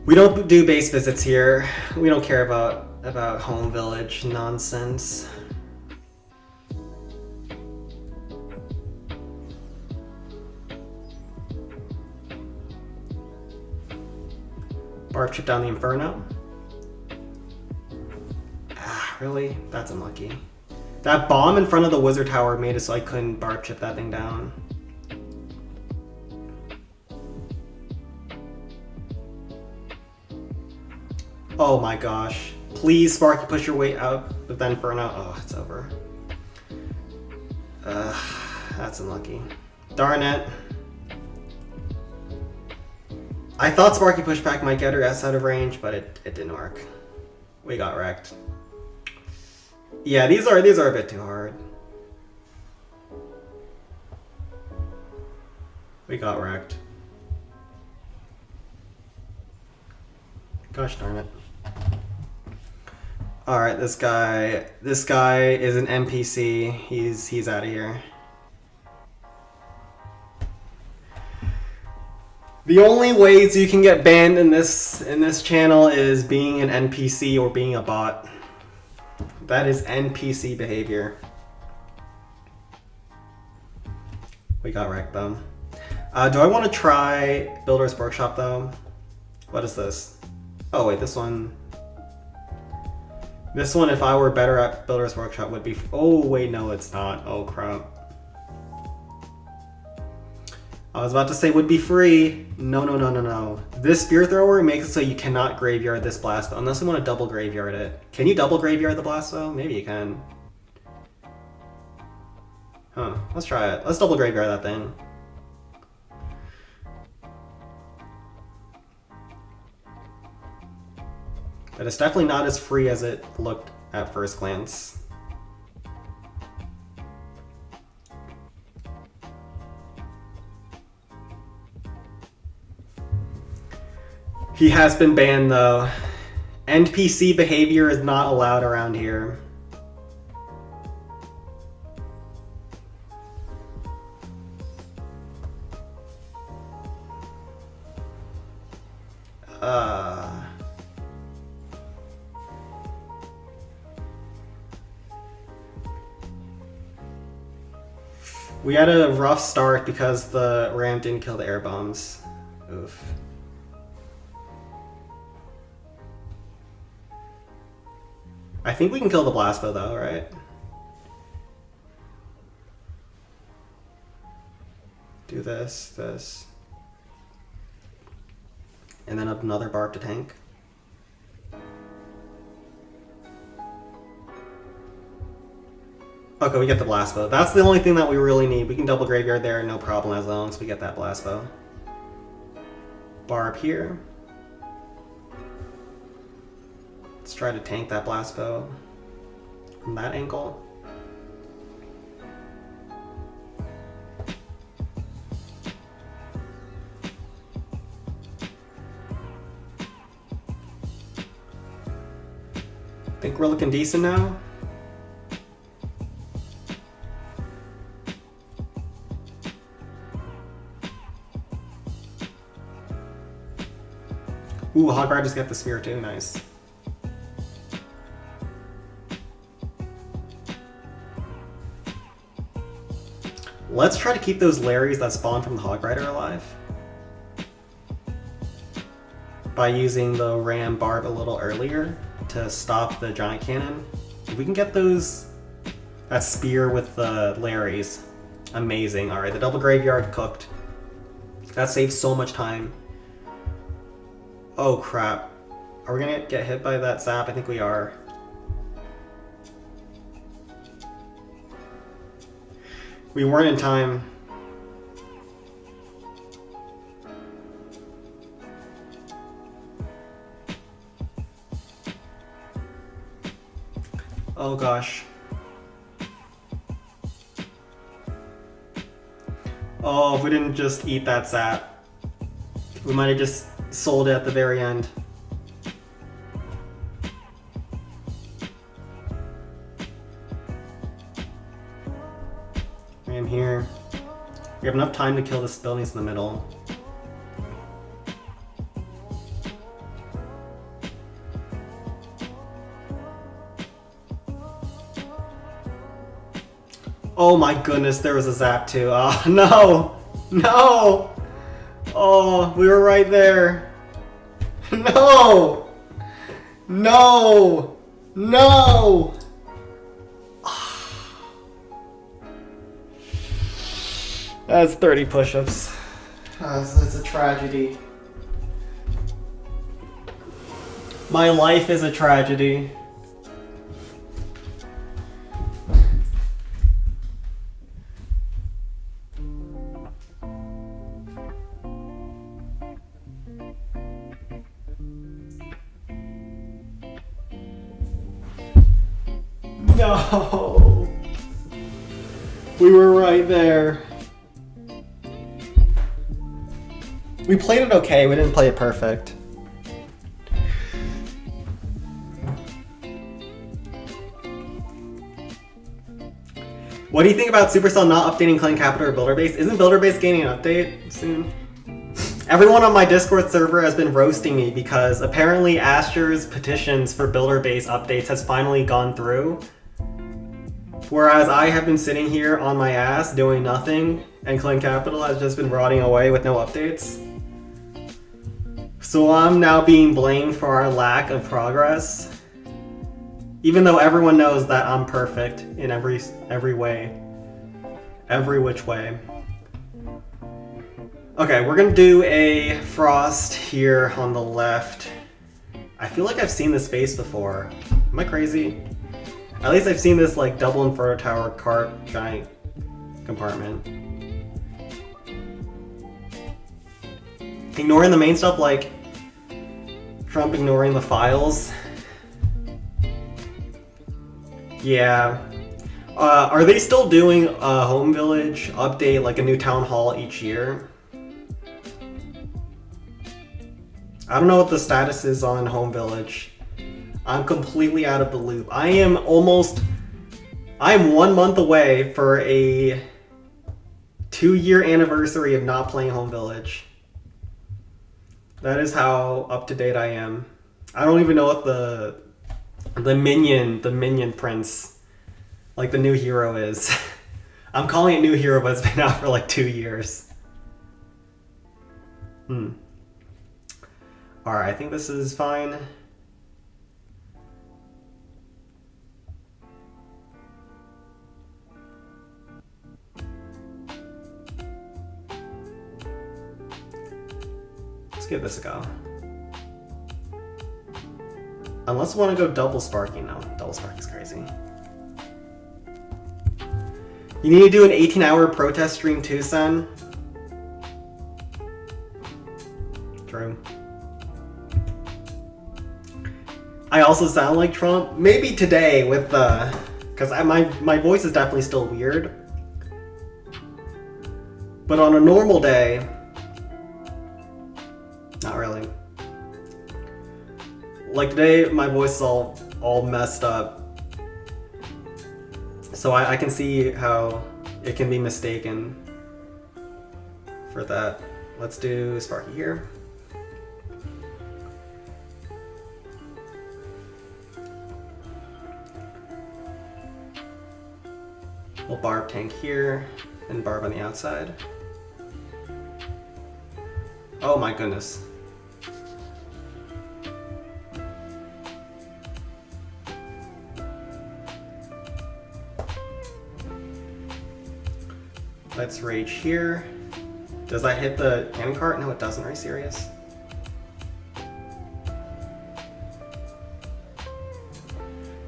We don't do base visits here. We don't care about home village nonsense. Barb chip down the Inferno. Ah, really? That's unlucky. That bomb in front of the Wizard Tower made it so I couldn't barb chip that thing down. Oh my gosh. Please, Sparky, push your way out of the Inferno. Oh, it's over. That's unlucky. Darn it. I thought Sparky pushback might get her S out of range, but it didn't work. We got wrecked. Yeah, these are a bit too hard. We got wrecked. Gosh darn it. Alright, this guy is an NPC. He's out of here. The only ways you can get banned in this channel is being an NPC or being a bot. That is NPC behavior. We got wrecked though. Do I want to try Builder's Workshop though? What is this? Oh wait, this one. This one, if I were better at Builder's Workshop, would be... Oh, wait, no, it's not. Oh, crap. I was about to say would be free. No, no, no, no, no. This Spear Thrower makes it so you cannot graveyard this blast bow, unless you want to double graveyard it. Can you double graveyard the blast bow? Maybe you can. Huh, let's try it. Let's double graveyard that thing. But it's definitely not as free as it looked at first glance. He has been banned though. NPC behavior is not allowed around here. We had a rough start because the ram didn't kill the air bombs. Oof. I think we can kill the blast bow though, right? Do this, this. And then another barb to tank. Okay, we get the blast bow. That's the only thing that we really need. We can double graveyard there, no problem, as long as we get that blast bow. Barb here. Let's try to tank that blast bow from that angle. Think we're looking decent now. Ooh, Hog Riders get the spear too, nice. Let's try to keep those Larrys that spawn from the Hog Rider alive by using the Ram Barb a little earlier to stop the Giant Cannon. If we can get those, that spear with the Larrys, amazing. All right, the double graveyard cooked. That saves so much time. Oh crap. Are we gonna get hit by that zap? I think we are. We weren't in time. Oh gosh. Oh, if we didn't just eat that zap, we might have just sold it at the very end. Ram here. We have enough time to kill the buildings in the middle. Oh my goodness, there was a zap too. Oh no! No! Oh, we were right there. No! No! No! That's 30 push-ups. It's a tragedy. My life is a tragedy. No! We were right there. We played it okay, we didn't play it perfect. What do you think about Supercell not updating Clan Capital or Builder Base? Isn't Builder Base gaining an update soon? Everyone on my Discord server has been roasting me because apparently Asher's petitions for Builder Base updates has finally gone through. Whereas I have been sitting here on my ass doing nothing and Clan Capital has just been rotting away with no updates. So I'm now being blamed for our lack of progress. Even though everyone knows that I'm perfect in every way. Every which way. Okay, we're gonna do a frost here on the left. I feel like I've seen this space before. Am I crazy? At least I've seen this like double inferno tower cart giant compartment. Ignoring the main stuff like Trump ignoring the files. Yeah. Are they still doing a home village update, like a new town hall each year? I don't know what the status is on home village. I'm completely out of the loop. I am 1 month away for a 2-year anniversary of not playing home village. That is how up to date I am. I don't even know what the minion prince, like the new hero is. I'm calling it new hero, but it's been out for like 2 years. Alright, I think this is fine. Let's give this a go. Unless we want to go double Sparky. No, double Sparky's crazy. You need to do an 18-hour protest stream too, son. True. I also sound like Trump. Maybe today with the... Because my voice is definitely still weird. But on a normal day... Not really. Like today, my voice is all messed up. So I can see how it can be mistaken for that. Let's do Sparky here. We'll barb tank here and barb on the outside. Oh my goodness. Let's rage here. Does that hit the end cart? No, it doesn't. Are you serious?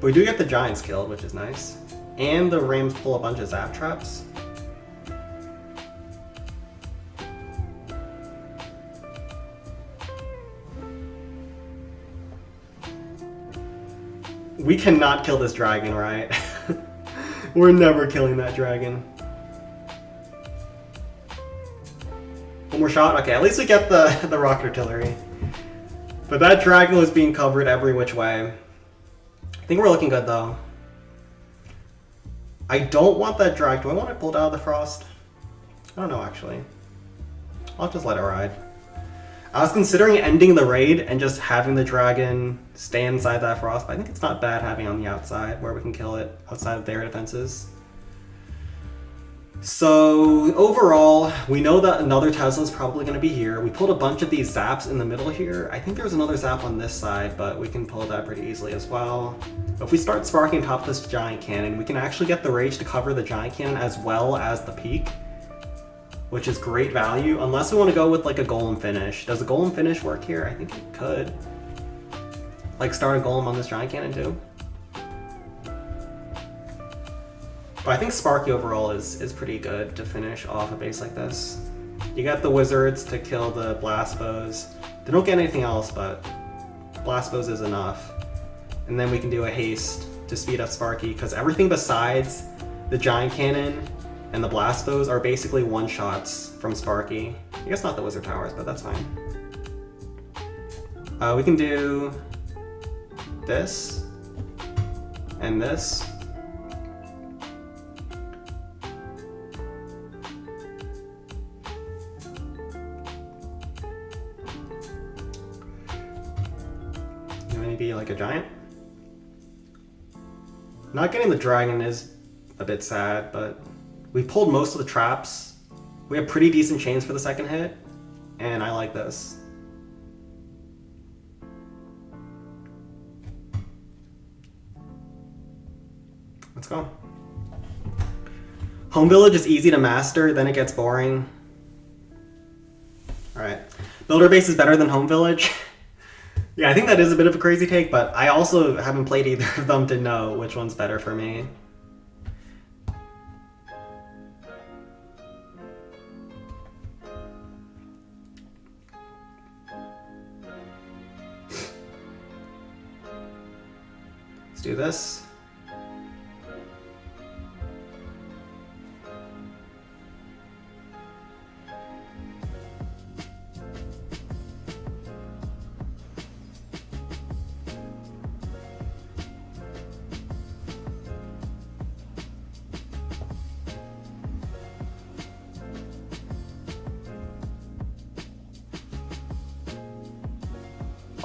But we do get the giants killed, which is nice. And the Rams pull a bunch of zap traps. We cannot kill this dragon, right? We're never killing that dragon. One more shot? Okay, at least we get the rocket artillery. But that dragon was being covered every which way. I think we're looking good though. I don't want that drag. Do I want it pulled out of the frost? I don't know actually. I'll just let it ride. I was considering ending the raid and just having the dragon stay inside that frost, but I think it's not bad having it on the outside where we can kill it outside of their defenses. So overall, we know that another Tesla is probably going to be here. We pulled a bunch of these zaps in the middle here. I think there's another zap on this side, but we can pull that pretty easily as well. If we start sparking top this giant cannon, we can actually get the rage to cover the giant cannon as well as the peak, which is great value, unless we want to go with like a golem finish. Does a golem finish work here? I think it could. Like start a golem on this giant cannon too. But I think Sparky overall is pretty good to finish off a base like this. You got the wizards to kill the blast bows. They don't get anything else, but blast bows is enough. And then we can do a haste to speed up Sparky, because everything besides the giant cannon and the blast bows are basically one-shots from Sparky. I guess not the wizard powers, but that's fine. We can do this and this. Maybe like a giant. Not getting the dragon is a bit sad, but we pulled most of the traps. We have pretty decent chains for the second hit, and I like this. Let's go. Home Village is easy to master, then it gets boring. Alright. Builder Base is better than Home Village. Yeah, I think that is a bit of a crazy take, but I also haven't played either of them to know which one's better for me. Let's do this.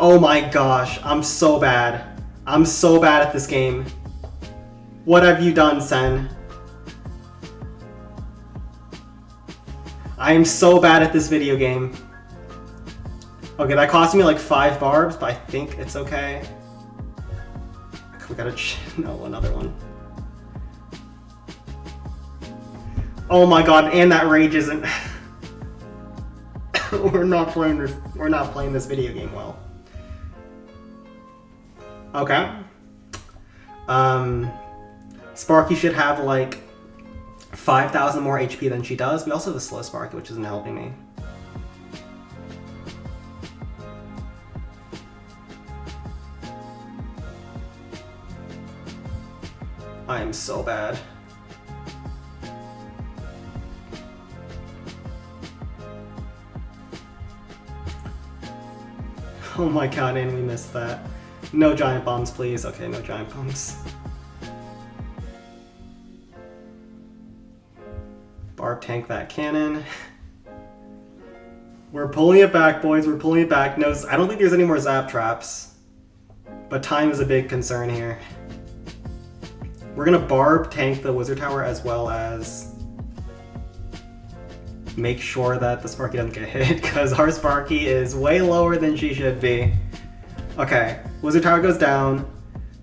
Oh my gosh, I'm so bad. I'm so bad at this game. What have you done, Sen? I am so bad at this video game. Okay, that cost me like 5 barbs, but I think it's okay. We gotta no, another one. Oh my god, and that rage isn't we're not playing this video game well. Okay. Sparky should have like 5,000 more HP than she does. We also have a slow Sparky, which isn't helping me. I am so bad. Oh my god, and we missed that. No giant bombs, please. Okay, no giant bombs. Barb tank that cannon. We're pulling it back, boys. We're pulling it back. No, I don't think there's any more zap traps. But time is a big concern here. We're gonna Barb tank the wizard tower as well as make sure that the Sparky doesn't get hit, because our Sparky is way lower than she should be. Okay, wizard tower goes down.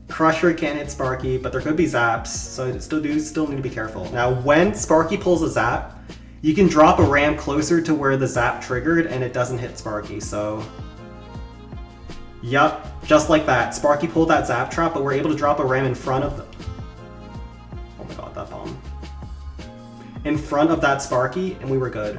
Crusher can't hit Sparky, but there could be zaps, so I still need to be careful. Now, when Sparky pulls a zap, you can drop a ram closer to where the zap triggered and it doesn't hit Sparky, so... Yup, just like that. Sparky pulled that zap trap, but we're able to drop a ram in front of the... Oh my god, that bomb. In front of that Sparky, and we were good.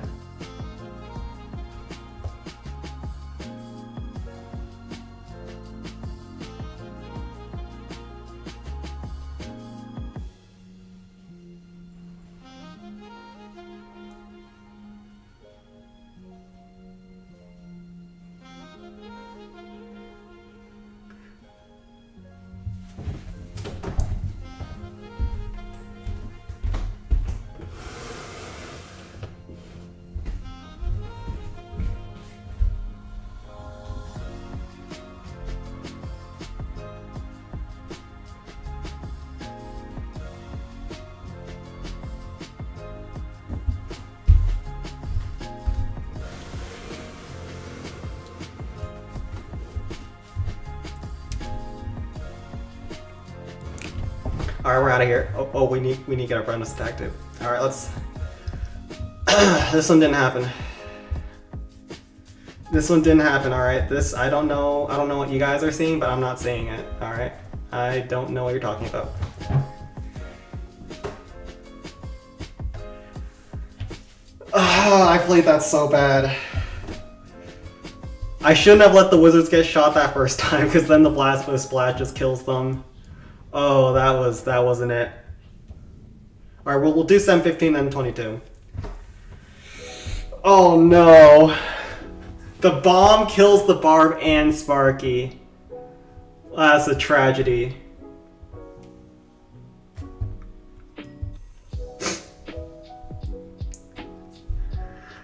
Alright, we're out of here. Oh, we need to get our bonus attack too. Alright, let's... This one didn't happen. This one didn't happen, alright? This, I don't know what you guys are seeing, but I'm not seeing it, alright? I don't know what you're talking about. Oh, I played that so bad. I shouldn't have let the wizards get shot that first time, because then the blast bow splash just kills them. Oh, that wasn't it. Alright, we'll do 715 then 22. Oh no. The bomb kills the Barb and Sparky. That's a tragedy.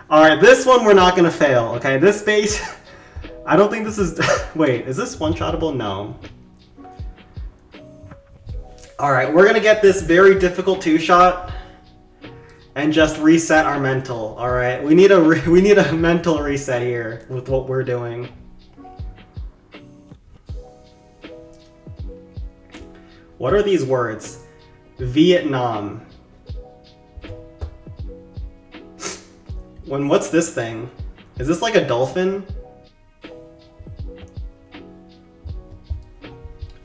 Alright, this one we're not gonna fail, okay? This base... I don't think this is... Wait, is this one-shottable? No. Alright, we're gonna get this very difficult two-shot and just reset our mental, alright? We need a mental reset here with what we're doing. What are these words? Vietnam. What's this thing? Is this like a dolphin?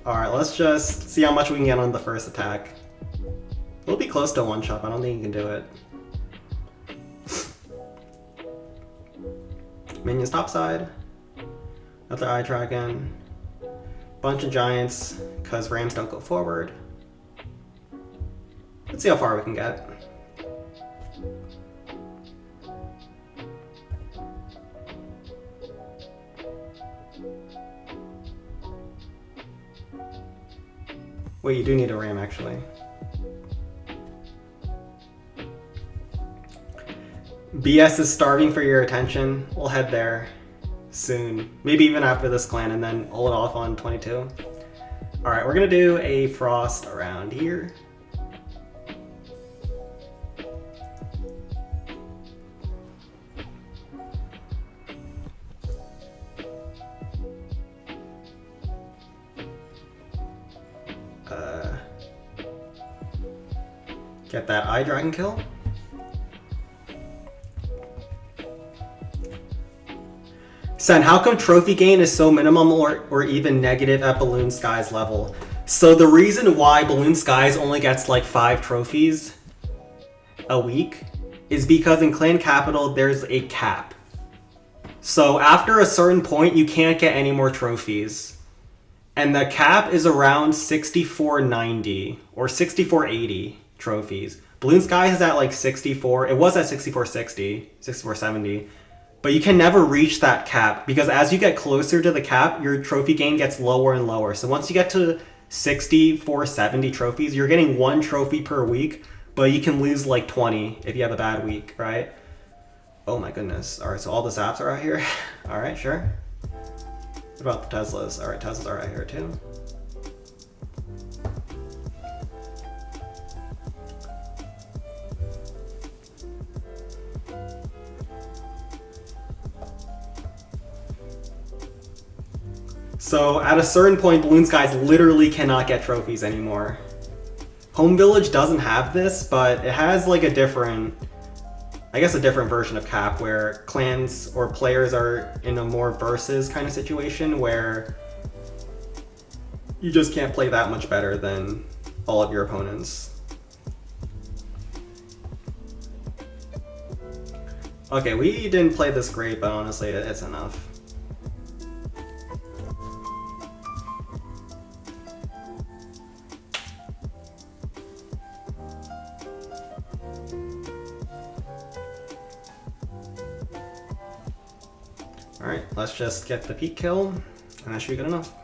Alright, let's just see how much we can get on the first attack. We'll be close to one shot, but I don't think you can do it. Minions topside. Another eye dragon. Bunch of giants, because rams don't go forward. Let's see how far we can get. Wait, you do need a ram, actually. BS is starving for your attention. We'll head there soon. Maybe even after this clan, and then hold it off on 22. Alright, we're gonna do a frost around here. Get that eye dragon kill. Sen, how come trophy gain is so minimum or even negative at Balloon Sky's level? So the reason why Balloon Skies only gets like 5 trophies a week is because in Clan Capital there's a cap. So after a certain point you can't get any more trophies. And the cap is around 6490 or 6480 trophies. Balloon Skies is at like 64. It was at 6460, 6470. But you can never reach that cap because as you get closer to the cap, your trophy gain gets lower and lower. So once you get to 6470 trophies, you're getting 1 trophy per week, but you can lose like 20 if you have a bad week, right? Oh my goodness. All right, so all the zaps are out here. All right, sure. What about the Teslas? All right, Teslas are out here too. So at a certain point, Balloon Skies literally cannot get trophies anymore. Home Village doesn't have this, but it has like a different, I guess a different version of cap where clans or players are in a more versus kind of situation where you just can't play that much better than all of your opponents. Okay, we didn't play this great, but honestly, it's enough. Alright, let's just get the peak kill, and that should be good enough.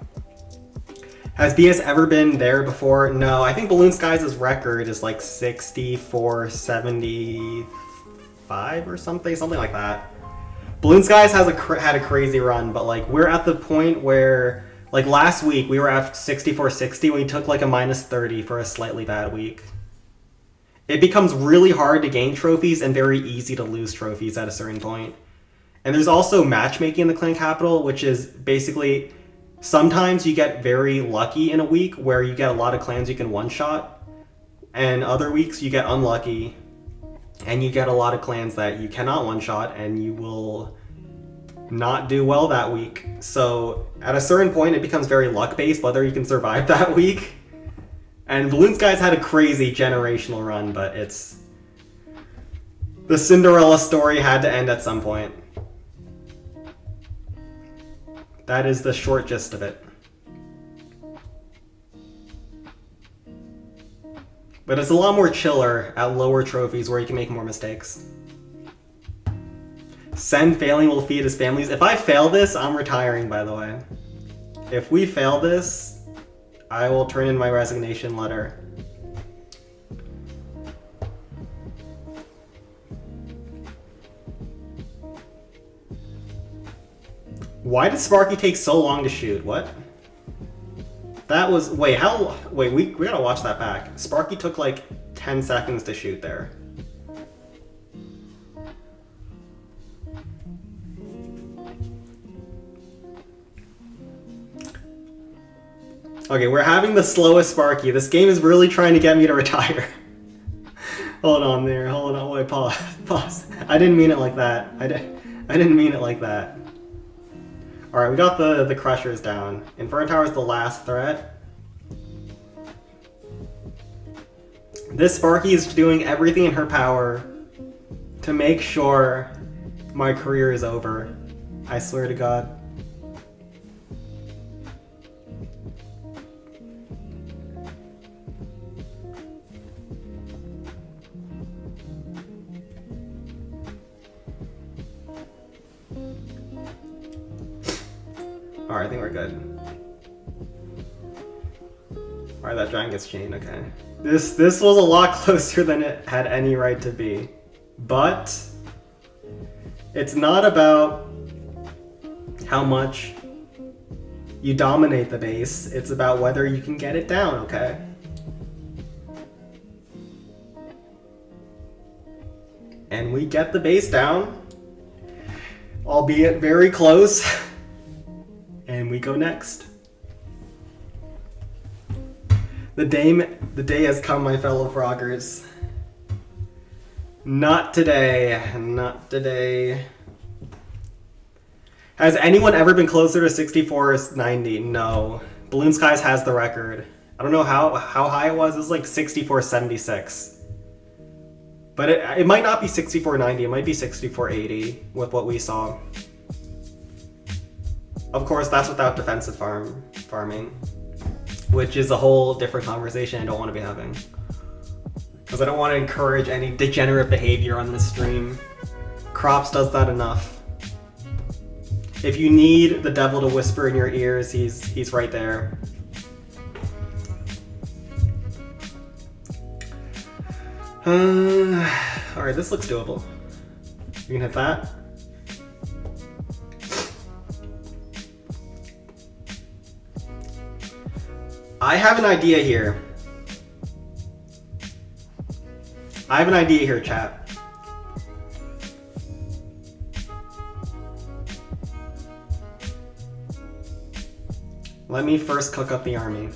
Has BS ever been there before? No, I think Balloon Skies' record is like 6475 or something like that. Balloon Skies has had a crazy run, but like we're at the point where, like last week we were at 6460 when we took like a -30 for a slightly bad week. It becomes really hard to gain trophies and very easy to lose trophies at a certain point. And there's also matchmaking in the Clan Capital, which is basically sometimes you get very lucky in a week where you get a lot of clans you can one-shot, and other weeks you get unlucky and you get a lot of clans that you cannot one-shot and you will not do well that week. So at a certain point it becomes very luck-based whether you can survive that week. And Balloon Skies had a crazy generational run, but it's... the Cinderella story had to end at some point. That is the short gist of it. But it's a lot more chiller at lower trophies where you can make more mistakes. Send failing will feed his families. If I fail this, I'm retiring, by the way. If we fail this, I will turn in my resignation letter. Why did Sparky take so long to shoot? What? That was... wait, how... wait, we gotta watch that back. Sparky took like 10 seconds to shoot there. Okay, we're having the slowest Sparky. This game is really trying to get me to retire. Hold on there. Hold on. Wait, pause. Pause. I didn't mean it like that. I didn't mean it like that. Alright, we got the crushers down. Inferno Tower is the last threat. This Sparky is doing everything in her power to make sure my career is over. I swear to God. Alright, I think we're good. Alright, that giant gets chained, okay. This was a lot closer than it had any right to be. But it's not about how much you dominate the base, it's about whether you can get it down, okay? And we get the base down, albeit very close. And we go next. The day has come, my fellow froggers. Not today. Not today. Has anyone ever been closer to 64 or 90? No. Balloon Skies has the record. I don't know how high it was. It was like 64.76. But it might not be 64.90. It might be 64.80 with what we saw. Of course, that's without defensive farming, which is a whole different conversation I don't want to be having. Because I don't want to encourage any degenerate behavior on this stream. Crops does that enough. If you need the devil to whisper in your ears, he's right there. Alright, this looks doable. You can hit that. I have an idea here. Chat. Let me first cook up the army.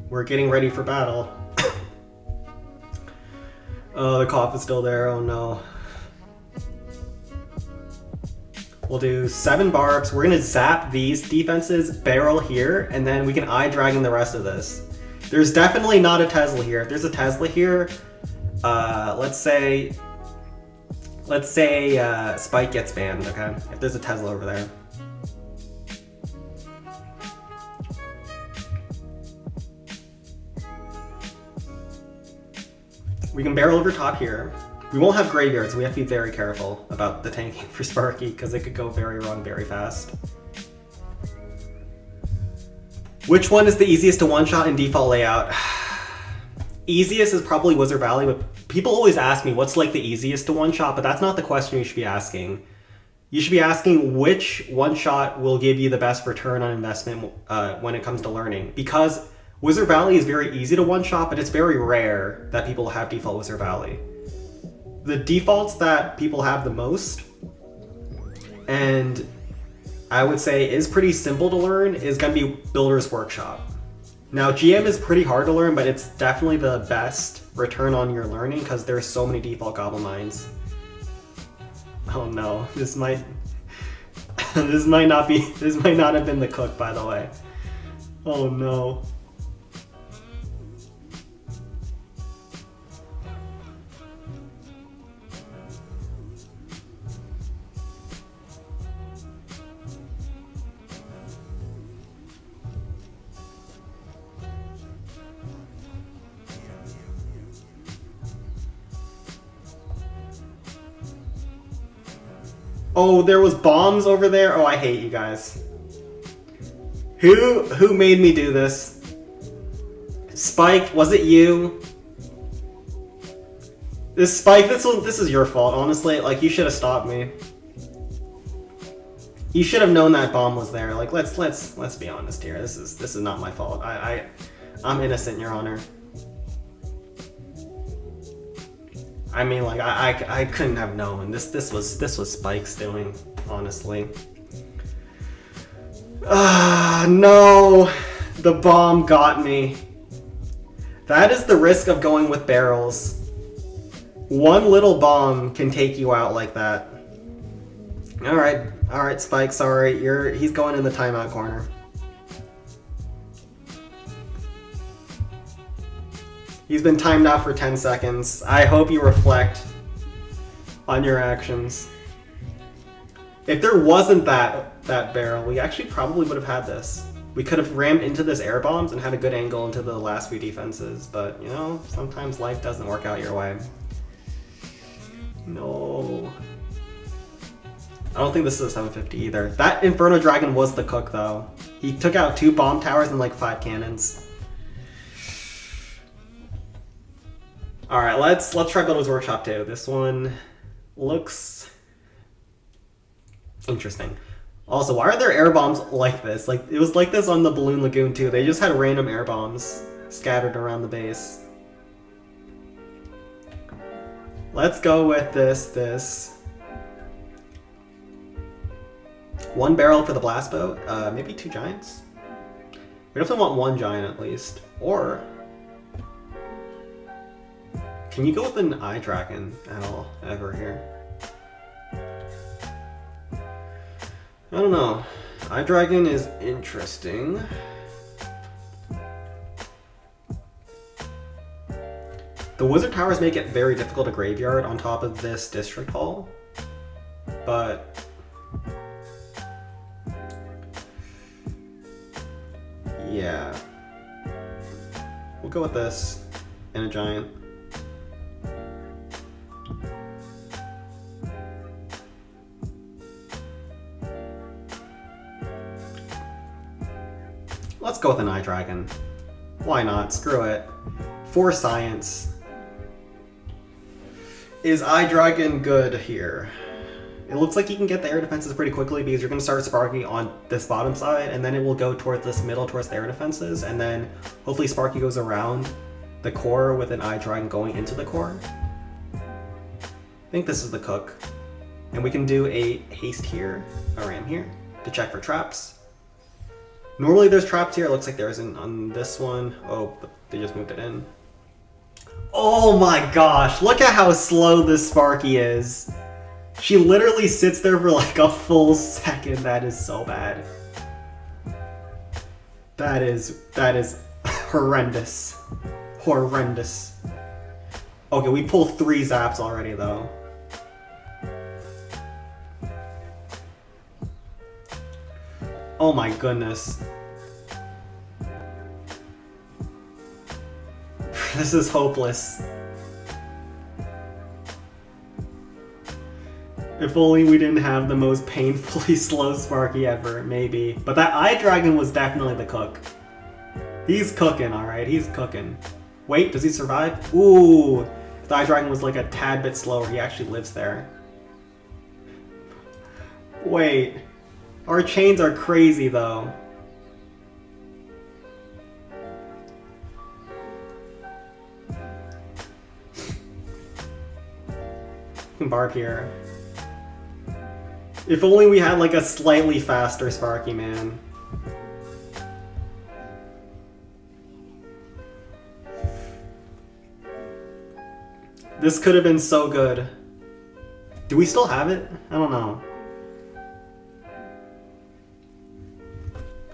We're getting ready for battle. Oh, the cough is still there. Oh no. We'll do 7 barbs. We're gonna zap these defenses, barrel here, and then we can eye dragon the rest of this. There's definitely not a Tesla here. If there's a Tesla here, let's say Spike gets banned, okay? If there's a Tesla over there. We can barrel over top here. We won't have graveyards, so we have to be very careful about the tanking for Sparky, because it could go very wrong very fast. Which one is the easiest to one-shot in default layout? Easiest is probably Wizard Valley, but people always ask me what's like the easiest to one-shot, but that's not the question you should be asking. You should be asking which one-shot will give you the best return on investment when it comes to learning. Because Wizard Valley is very easy to one-shot, but it's very rare that people have default Wizard Valley. The defaults that people have the most, and I would say is pretty simple to learn, is going to be Builder's Workshop. Now, GM is pretty hard to learn, but it's definitely the best return on your learning because there's so many default Goblin Mines. Oh no, this might not have been the cook, by the way. Oh no. Oh, there was bombs over there? Oh, I hate you guys. Who made me do this? Spike, was it you? Spike, this is your fault, honestly. Like, you should have stopped me. You should have known that bomb was there. Like, let's be honest here. This is not my fault. I'm innocent, Your Honor. I mean, like, I couldn't have known. This was Spike's doing, honestly. Ah, no. The bomb got me. That is the risk of going with barrels. One little bomb can take you out like that. Alright, Spike, sorry. He's going in the timeout corner. He's been timed out for 10 seconds. I hope you reflect on your actions. If there wasn't that barrel, we actually probably would have had this. We could have rammed into this air bombs and had a good angle into the last few defenses, but you know, sometimes life doesn't work out your way. No. I don't think this is a 750 either. That Inferno Dragon was the cook though. He took out 2 bomb towers and like 5 cannons. Alright, let's try Builder's Workshop too. This one looks interesting. Also, why are there air bombs like this? Like, it was like this on the Balloon Lagoon too. They just had random air bombs scattered around the base. Let's go with this. 1 barrel for the blast bow. Maybe 2 giants? We definitely want 1 giant at least. Or can you go with an eye dragon at all ever here? I don't know. Eye dragon is interesting. The wizard towers make it very difficult to graveyard on top of this district hall, but yeah, we'll go with this and a giant. Let's go with an eye dragon. Why not? Screw it. For science. Is eye dragon good here? It looks like you can get the air defenses pretty quickly because you're going to start Sparky on this bottom side, and then it will go towards this middle, towards the air defenses, and then hopefully Sparky goes around the core with an eye dragon going into the core. I think this is the cook. And we can do a haste here, a ram here, to check for traps. Normally there's traps here, it looks like there isn't on this one. Oh, but they just moved it in. Oh my gosh, look at how slow this Sparky is. She literally sits there for like a full second. That is so bad. That is horrendous. Horrendous. Okay, we pulled 3 zaps already though. Oh my goodness. This is hopeless. If only we didn't have the most painfully slow Sparky ever, maybe. But that eye dragon was definitely the cook. He's cooking, alright, he's cooking. Wait, does he survive? Ooh, if the eye dragon was like a tad bit slower, he actually lives there. Wait. Our chains are crazy though. Bark here. If only we had like a slightly faster Sparky, man. This could have been so good. Do we still have it? I don't know.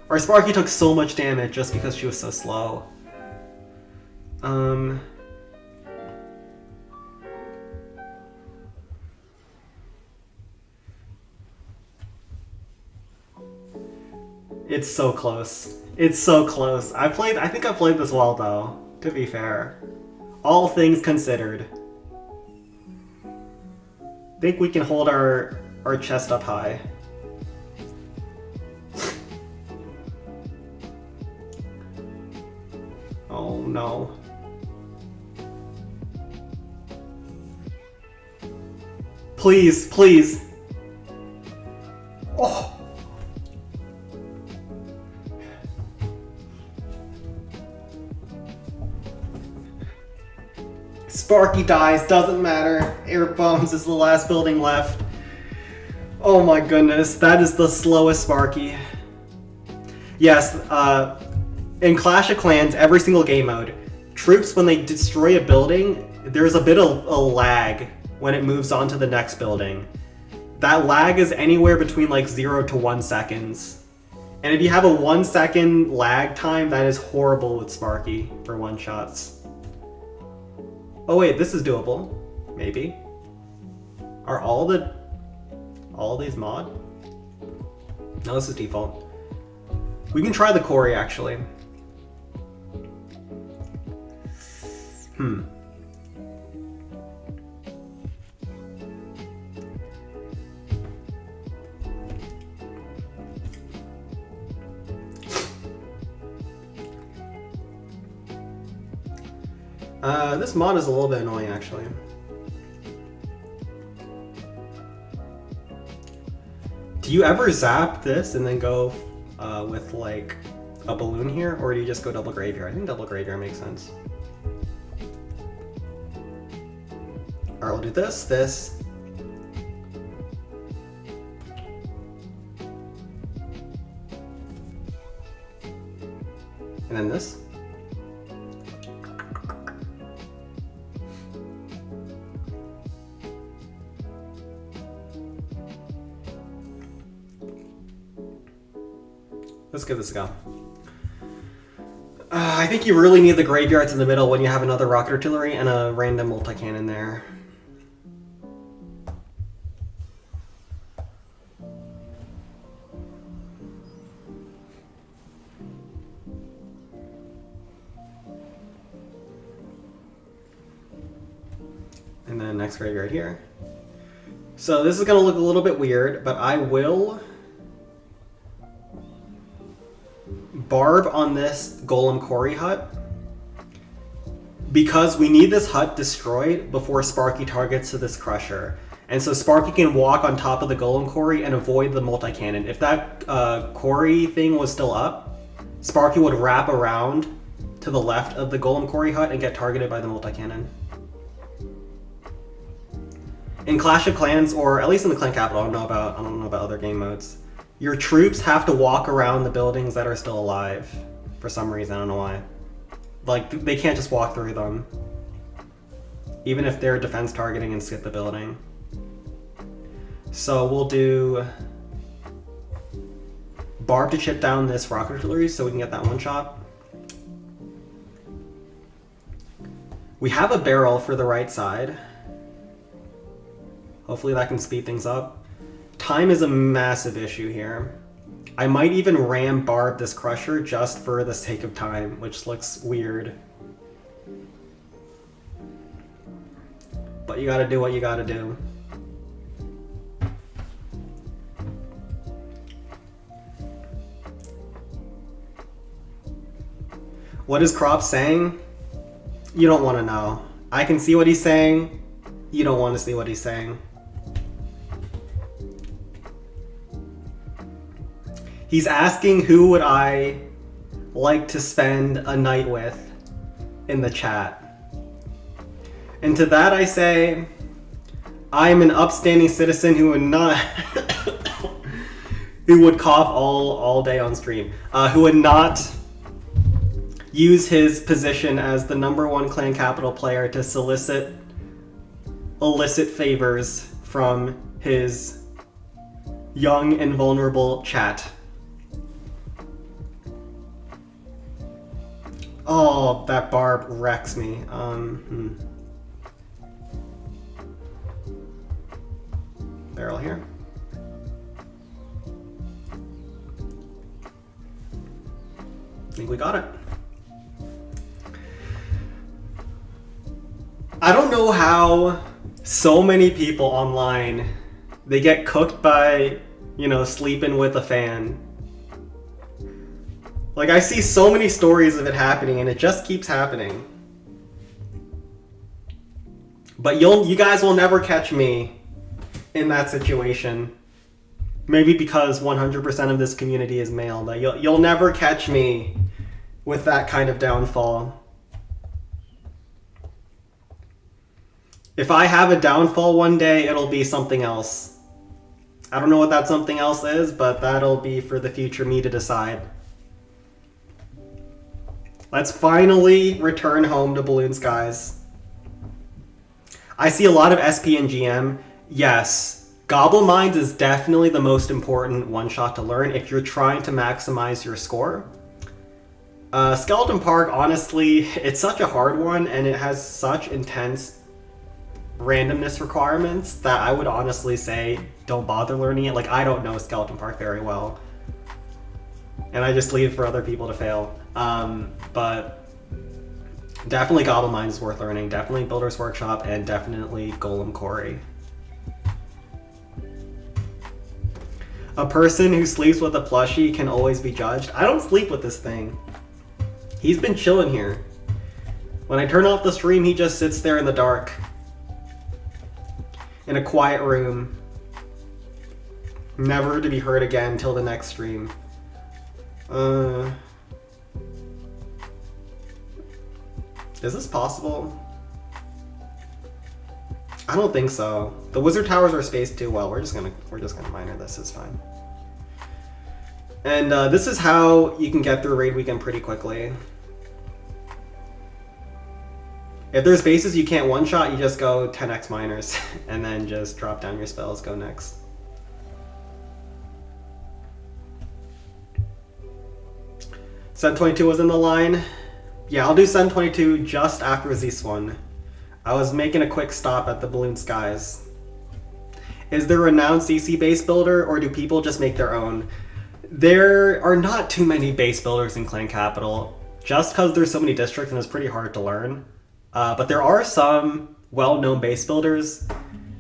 Our Sparky took so much damage just because she was so slow. It's so close. It's so close. I think I played this well though, to be fair. All things considered. I think we can hold our chest up high. Oh no. Please, please. Oh. Sparky dies, doesn't matter. Air bombs is the last building left. Oh my goodness, that is the slowest Sparky. Yes, in Clash of Clans, every single game mode, troops, when they destroy a building, there's a bit of a lag when it moves on to the next building. That lag is anywhere between like 0 to 1 seconds. And if you have a 1 second lag time, that is horrible with Sparky for one-shots. Oh wait, this is doable. Maybe. Are all these mod? No, this is default. We can try the Cory actually. This mod is a little bit annoying actually. Do you ever zap this and then go with like a balloon here, or do you just go double graveyard? I think double graveyard makes sense. Alright, we'll do this. And then this. Let's give this a go. I think you really need the graveyards in the middle when you have another rocket artillery and a random multi-cannon there. And then next graveyard here. So this is going to look a little bit weird, but I will barb on this Golem Cory hut because we need this hut destroyed before Sparky targets to this Crusher. And so Sparky can walk on top of the Golem Cory and avoid the multi-cannon. If that Cory thing was still up, Sparky would wrap around to the left of the Golem Cory hut and get targeted by the multi-cannon. In Clash of Clans, or at least in the Clan Capital, I don't know about other game modes, your troops have to walk around the buildings that are still alive for some reason. I don't know why. Like, they can't just walk through them, even if they're defense targeting and skip the building. So we'll do barb to chip down this rocket artillery so we can get that one shot. We have a barrel for the right side. Hopefully that can speed things up. Time is a massive issue here. I might even ram barb this Crusher just for the sake of time, which looks weird. But you gotta do what you gotta do. What is Crop saying? You don't want to know. I can see what he's saying. You don't want to see what he's saying. He's asking who would I like to spend a night with in the chat. And to that I say, I am an upstanding citizen who would not who would cough all day on stream. Who would not use his position as the #1 Clan Capital player to illicit favors from his young and vulnerable chat. Oh, that barb wrecks me. Barrel here. I think we got it. I don't know how so many people online, they get cooked by, sleeping with a fan. Like, I see so many stories of it happening, and it just keeps happening. But you guys will never catch me in that situation. Maybe because 100% of this community is male, but you'll never catch me with that kind of downfall. If I have a downfall one day, it'll be something else. I don't know what that something else is, but that'll be for the future me to decide. Let's finally return home to Balloon Skies. I see a lot of SP and GM. Yes, Goblin Mines is definitely the most important one-shot to learn if you're trying to maximize your score. Skeleton Park, honestly, it's such a hard one, and it has such intense randomness requirements that I would honestly say don't bother learning it. Like, I don't know Skeleton Park very well, and I just leave it for other people to fail. But definitely Goblin Mines is worth learning, definitely Builder's Workshop, and definitely Golem Quarry. A person who sleeps with a plushie can always be judged. I don't sleep with this thing. He's been chilling here. When I turn off the stream, he just sits there in the dark. In a quiet room. Never to be heard again until the next stream. Is this possible? I don't think so. The wizard towers are spaced too well. We're just gonna miner this. It's fine. And this is how you can get through raid weekend pretty quickly. If there's bases you can't one-shot, you just go 10x miners and then just drop down your spells, go next. Sun 22 was in the line. Yeah, I'll do Sun 22 just after this one. I was making a quick stop at the Balloon Skies. Is there a renowned CC base builder, or do people just make their own? There are not too many base builders in Clan Capital, just because there's so many districts and it's pretty hard to learn. But there are some well-known base builders,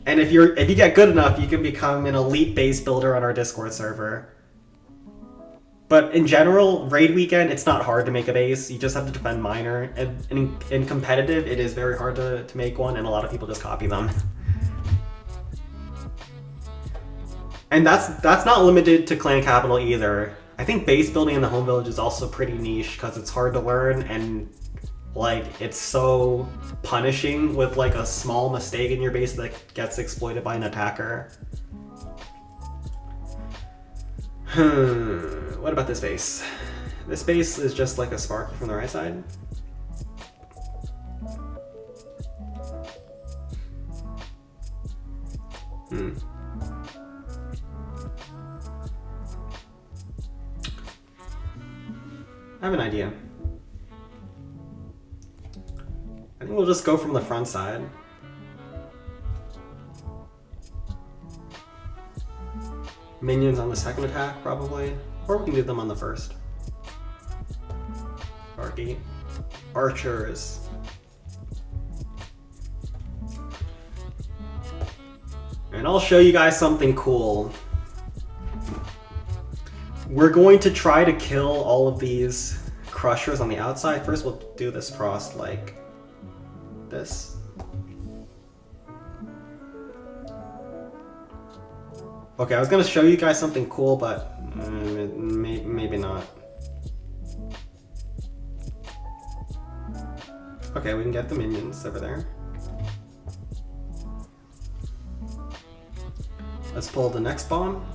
and if you get good enough, you can become an elite base builder on our Discord server. But in general, raid weekend, it's not hard to make a base. You just have to defend miner, and in competitive, it is very hard to make one, and a lot of people just copy them. And that's not limited to Clan Capital either. I think base building in the home village is also pretty niche because it's hard to learn, and like it's so punishing with like a small mistake in your base that gets exploited by an attacker. What about this base? This base is just like a Sparky from the right side. I have an idea. I think we'll just go from the front side. Minions on the second attack, probably. Or we can do them on the first. Sparky. Archers. And I'll show you guys something cool. We're going to try to kill all of these crushers on the outside. First we'll do this frost like this. Okay, I was gonna show you guys something cool, but maybe not. Okay, we can get the minions over there. Let's pull the next bomb.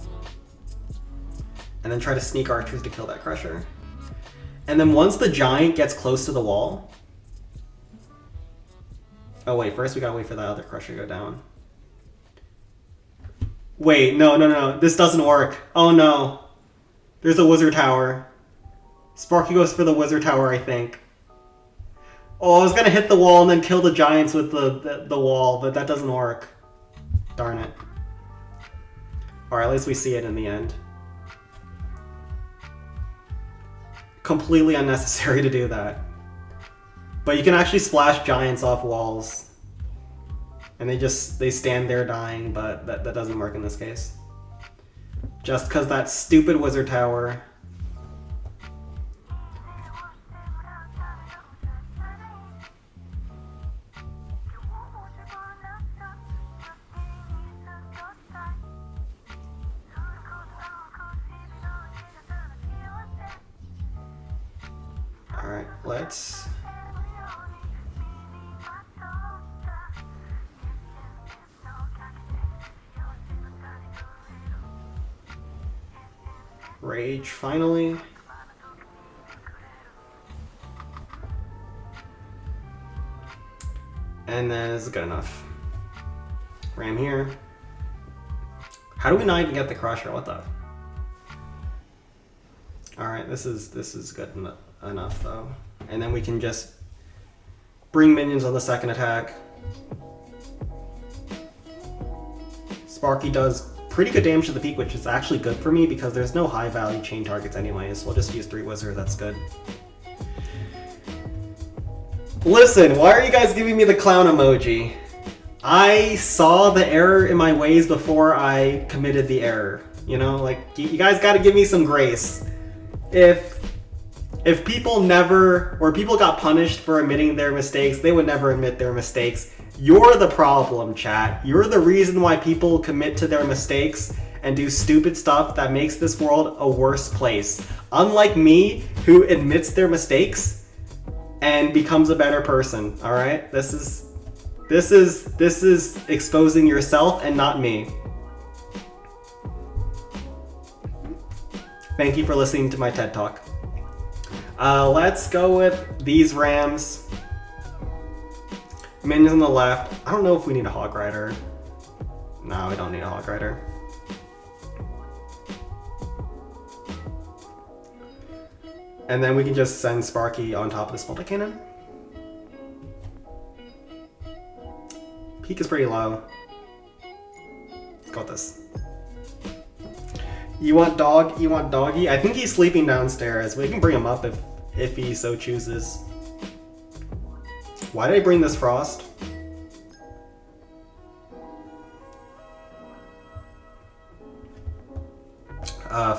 And then try to sneak archers to kill that crusher. And then once the giant gets close to the wall... Oh wait, first we gotta wait for that other crusher to go down. Wait, no. This doesn't work. Oh no. There's a wizard tower. Sparky goes for the wizard tower, I think. Oh, I was gonna hit the wall and then kill the giants with the wall, but that doesn't work. Darn it. Alright, at least we see it in the end. Completely unnecessary to do that. But you can actually splash giants off walls. And they stand there dying, but that doesn't work in this case. Just because that stupid wizard tower. Alright, let's... Rage, finally. And then this is good enough. Ram here. How do we not even get the crusher? What the? Alright, this is good enough though. And then we can just bring minions on the second attack. Sparky does pretty good damage to the peak, which is actually good for me because there's no high value chain targets anyways. So we'll just use 3 wizards, that's good. Listen, why are you guys giving me the clown emoji? I saw the error in my ways before I committed the error. You know, like, you guys gotta give me some grace. If people never, or people got punished for admitting their mistakes, they would never admit their mistakes. You're the problem, chat. You're the reason why people commit to their mistakes and do stupid stuff that makes this world a worse place. Unlike me, who admits their mistakes and becomes a better person, all right? This is exposing yourself and not me. Thank you for listening to my TED Talk. Let's go with these rams. Minions on the left. I don't know if we need a Hog Rider. No, we don't need a Hog Rider. And then we can just send Sparky on top of this multi-cannon. Peak is pretty low. Let's go with this. You want dog? You want doggy? I think he's sleeping downstairs. We can bring him up if he so chooses. Why did I bring this frost?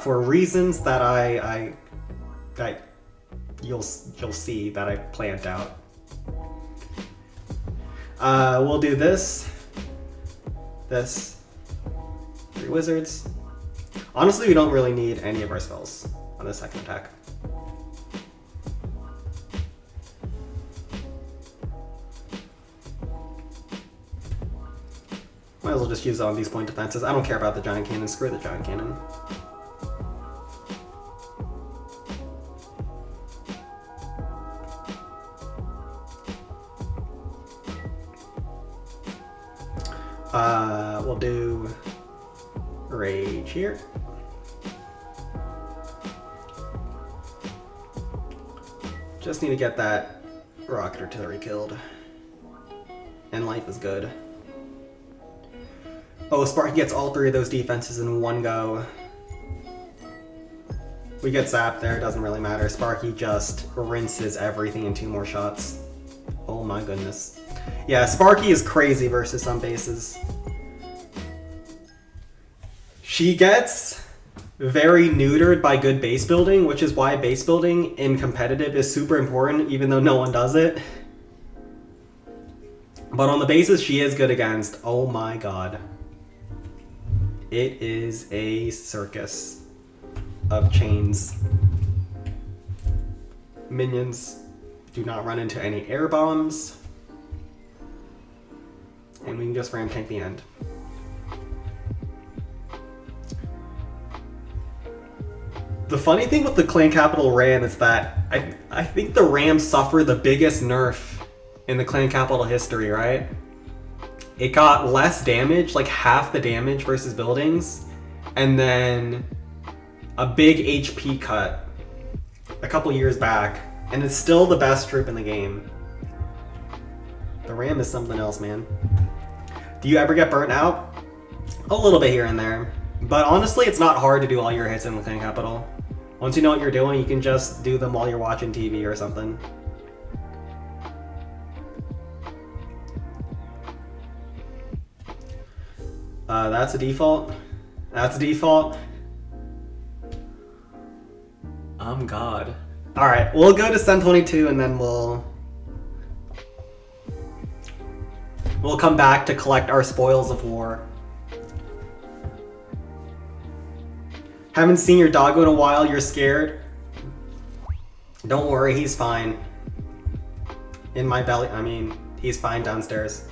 For reasons that you'll see that I planned out. We'll do this, 3 wizards. Honestly, we don't really need any of our spells on the second attack. Might as well just use it on these point defenses. I don't care about the giant cannon. Screw the giant cannon. We'll do rage here. Just need to get that rocket artillery killed. And life is good. Oh, Sparky gets all 3 of those defenses in one go. We get zapped there, doesn't really matter. Sparky just rinses everything in 2 more shots. Oh my goodness. Yeah, Sparky is crazy versus some bases. She gets very neutered by good base building, which is why base building in competitive is super important, even though no one does it. But on the bases she is good against, oh my god. It is a circus of chains. Minions do not run into any air bombs. And we can just ram tank the end. The funny thing with the Clan Capital Ram is that I think the Rams suffer the biggest nerf in the Clan Capital history, right? It got less damage, like half the damage versus buildings, and then a big HP cut a couple years back, and it's still the best troop in the game. The Ram is something else, man. Do you ever get burnt out? A little bit here and there. But honestly, it's not hard to do all your hits in the Clan Capital. Once you know what you're doing, you can just do them while you're watching TV or something. That's a default. That's a default. God. Alright, we'll go to Sen 22 and then we'll come back to collect our spoils of war. Haven't seen your doggo in a while, you're scared? Don't worry, he's fine. In my belly, I mean, he's fine downstairs.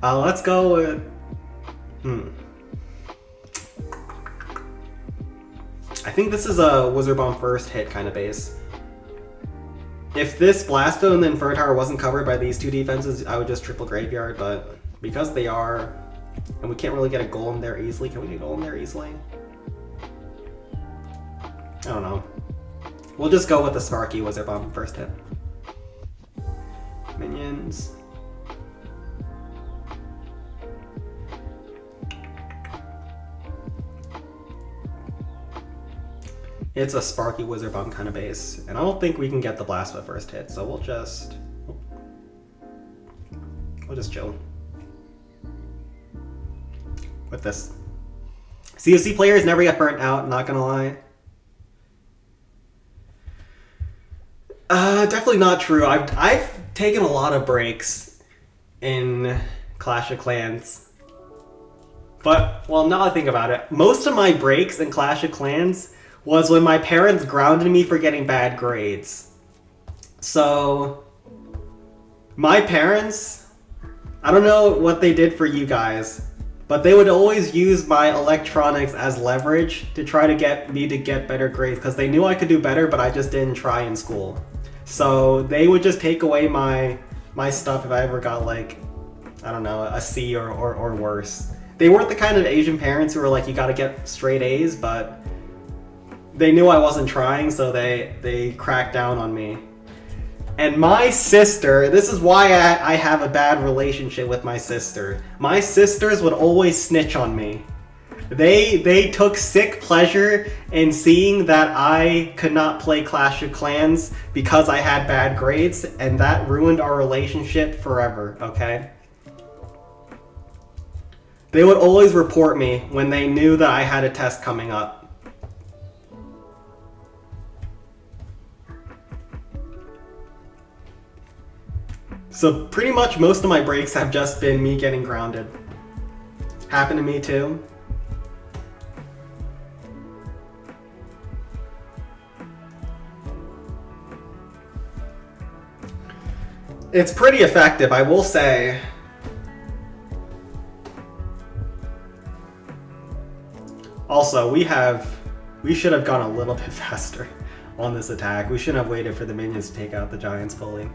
Let's go with... I think this is a Wizard Bomb first hit kind of base. If this Blasto and the Inferno Tower wasn't covered by these two defenses, I would just triple Graveyard, but because they are, and we can't really get a Golem there easily. Can we get a Golem there easily? I don't know. We'll just go with the Sparky Wizard Bomb first hit. Minions. It's a Sparky Wizard Bomb kind of base, and I don't think we can get the Blasto first hit, so we'll just chill with this. COC players never get burnt out, not gonna lie. Definitely not true. I've taken a lot of breaks in Clash of Clans. But, well, now I think about it, most of my breaks in Clash of Clans was when my parents grounded me for getting bad grades. So, my parents, I don't know what they did for you guys, but they would always use my electronics as leverage to try to get me to get better grades, because they knew I could do better, but I just didn't try in school. So they would just take away my stuff if I ever got, like, I don't know, a C or worse. They weren't the kind of Asian parents who were like, you gotta get straight A's, but they knew I wasn't trying, so they cracked down on me. And my sister, this is why I have a bad relationship with my sister. My sisters would always snitch on me. They took sick pleasure in seeing that I could not play Clash of Clans because I had bad grades, and that ruined our relationship forever, okay? They would always report me when they knew that I had a test coming up. So pretty much most of my breaks have just been me getting grounded. Happened to me too. It's pretty effective, I will say. Also, we should have gone a little bit faster on this attack. We shouldn't have waited for the minions to take out the giants fully.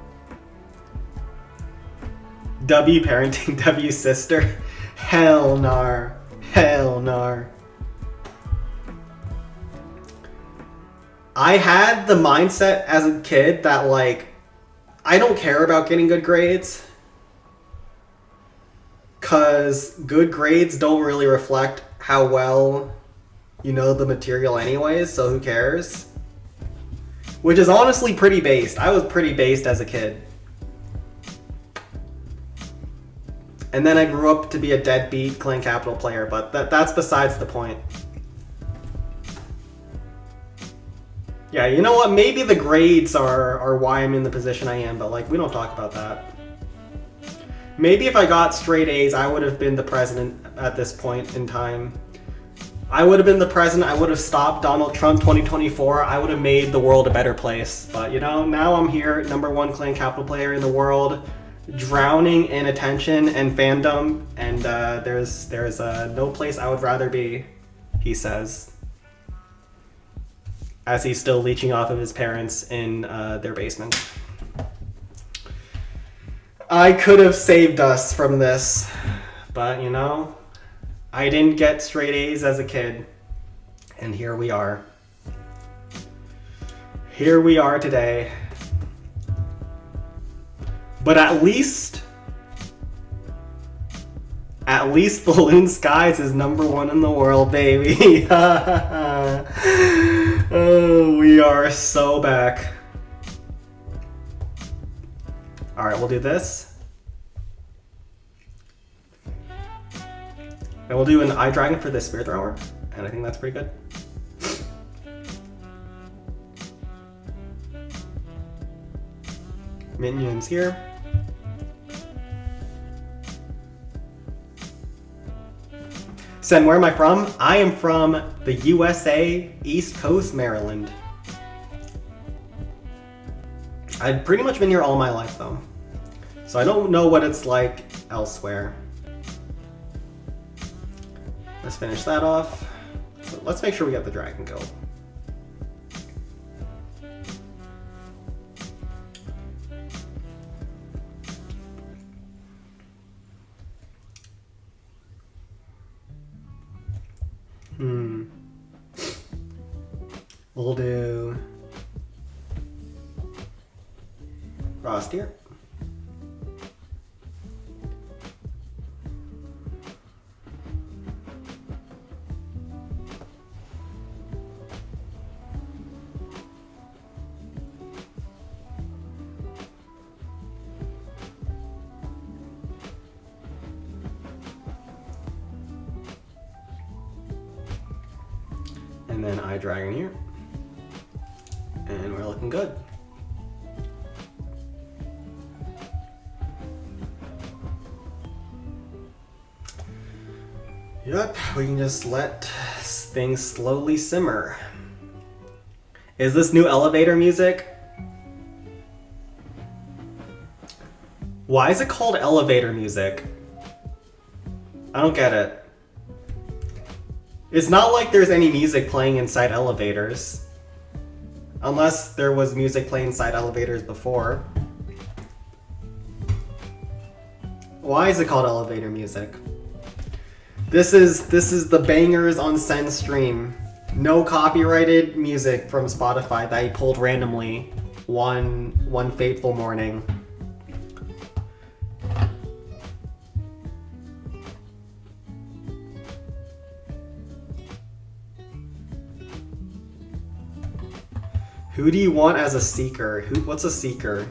W parenting, W sister. Hell nar. Hell nar. I had the mindset as a kid that, like, I don't care about getting good grades, because good grades don't really reflect how well you know the material anyways, so who cares? Which is honestly pretty based. I was pretty based as a kid. And then I grew up to be a deadbeat Clan Capital player, but that's besides the point. Yeah, you know what? Maybe the grades are why I'm in the position I am, but, like, we don't talk about that. Maybe if I got straight A's, I would have been the president at this point in time. I would have been the president. I would have stopped Donald Trump 2024. I would have made the world a better place. But, you know, now I'm here, #1 Clan Capital player in the world, drowning in attention and fandom, and there's no place I would rather be, he says, as he's still leeching off of his parents in their basement. I could have saved us from this, but, you know, I didn't get straight A's as a kid, and here we are. Here we are today. But at least Balloon Skies is #1 in the world, baby. Oh, we are so back. All right, we'll do this. And we'll do an Eye Dragon for the Spirit Thrower, and I think that's pretty good. Minions here. Sen, where am I from? I am from the USA, East Coast, Maryland. I've pretty much been here all my life, though. So I don't know what it's like elsewhere. Let's finish that off. So let's make sure we get the dragon kill. We'll do Frost here. And then Eye Dragon here. And we're looking good. Yep, we can just let things slowly simmer. Is this new elevator music? Why is it called elevator music? I don't get it. It's not like there's any music playing inside elevators. Unless there was music playing inside elevators before. Why is it called elevator music? This is the bangers on Sen stream. No copyrighted music from Spotify that I pulled randomly one fateful morning. Who do you want as a seeker? What's a seeker?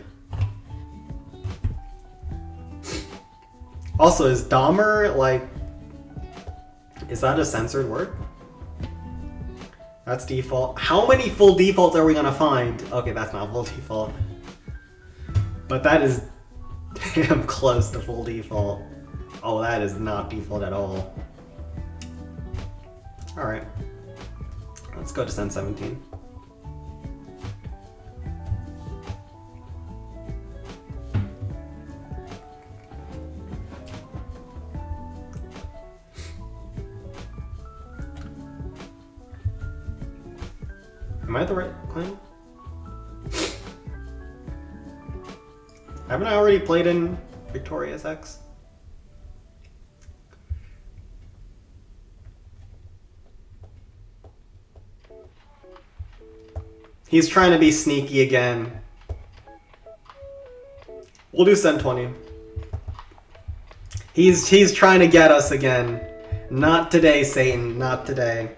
Also, is Dahmer, like... Is that a censored word? That's default. How many full defaults are we gonna find? Okay, that's not full default. But that is damn close to full default. Oh, that is not default at all. Alright. Let's go to Sen 17. Am I at the right claim? Haven't I already played in Victorious X? He's trying to be sneaky again. We'll do Sen 20. He's trying to get us again. Not today, Satan. Not today.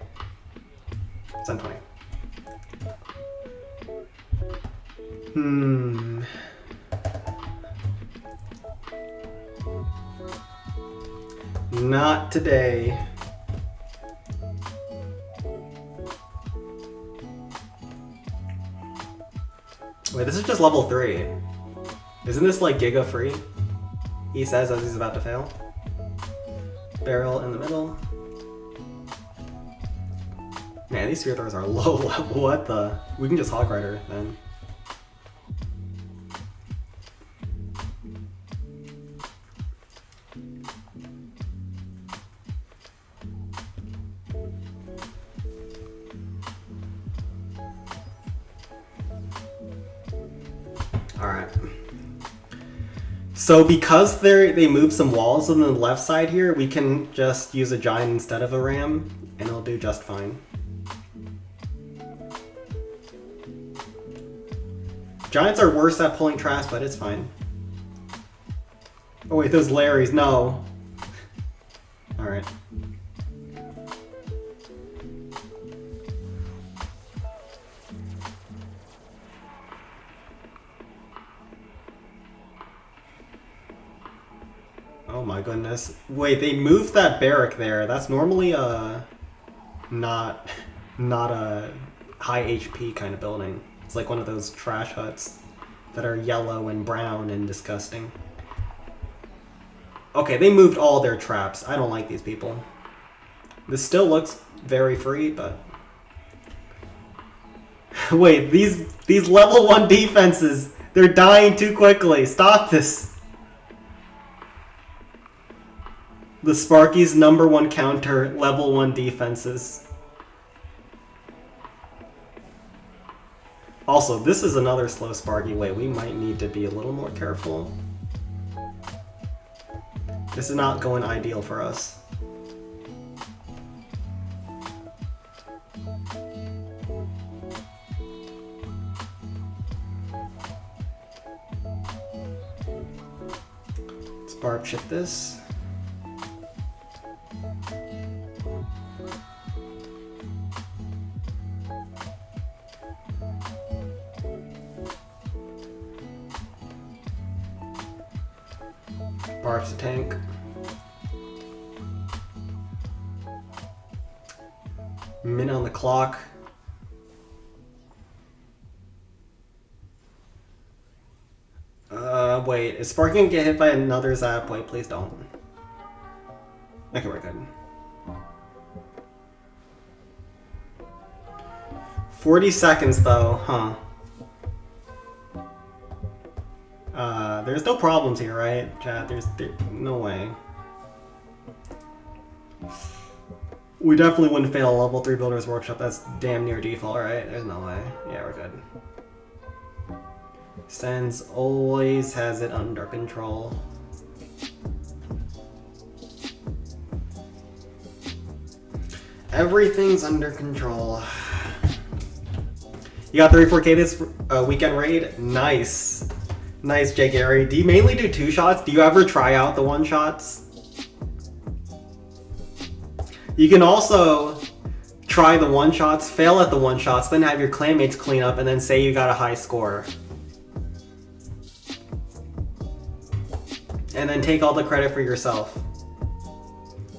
Sen 20. Not today. Wait, this is just level 3. Isn't this like Giga free? He says as he's about to fail. Barrel in the middle. Man, these Sphere Throwers are low level. What the? We can just Hog Rider then. Alright. So because they moved some walls on the left side here, we can just use a Giant instead of a Ram, and it'll do just fine. Giants are worse at pulling trash, but it's fine. Oh wait, those Larrys, no. Alright. Oh my goodness. Wait, they moved that barrack there. That's normally not a high HP kind of building. It's like one of those trash huts that are yellow and brown and disgusting. Okay, they moved all their traps. I don't like these people. This still looks very free, but... Wait, these level 1 defenses, they're dying too quickly. Stop this. The Sparky's #1 counter, level 1 defenses. Also, this is another slow Sparky. Wait, we might need to be a little more careful. This is not going ideal for us. Barb, ship this. Barb's a tank. Minute on the clock. Wait, is Spark gonna get hit by another zap? Wait, please don't. Okay, we're good. 40 seconds though, huh? There's no problems here, right, chat? There's no way. We definitely wouldn't fail a level 3 Builder's Workshop. That's damn near default, right? There's no way. Yeah, we're good. Sans always has it under control. Everything's under control. You got 34k this weekend raid? Nice. Nice, Jay Gary. Do you mainly do 2-shots? Do you ever try out the 1-shots? You can also try the 1-shots, fail at the 1-shots, then have your clanmates clean up, and then say you got a high score. And then take all the credit for yourself.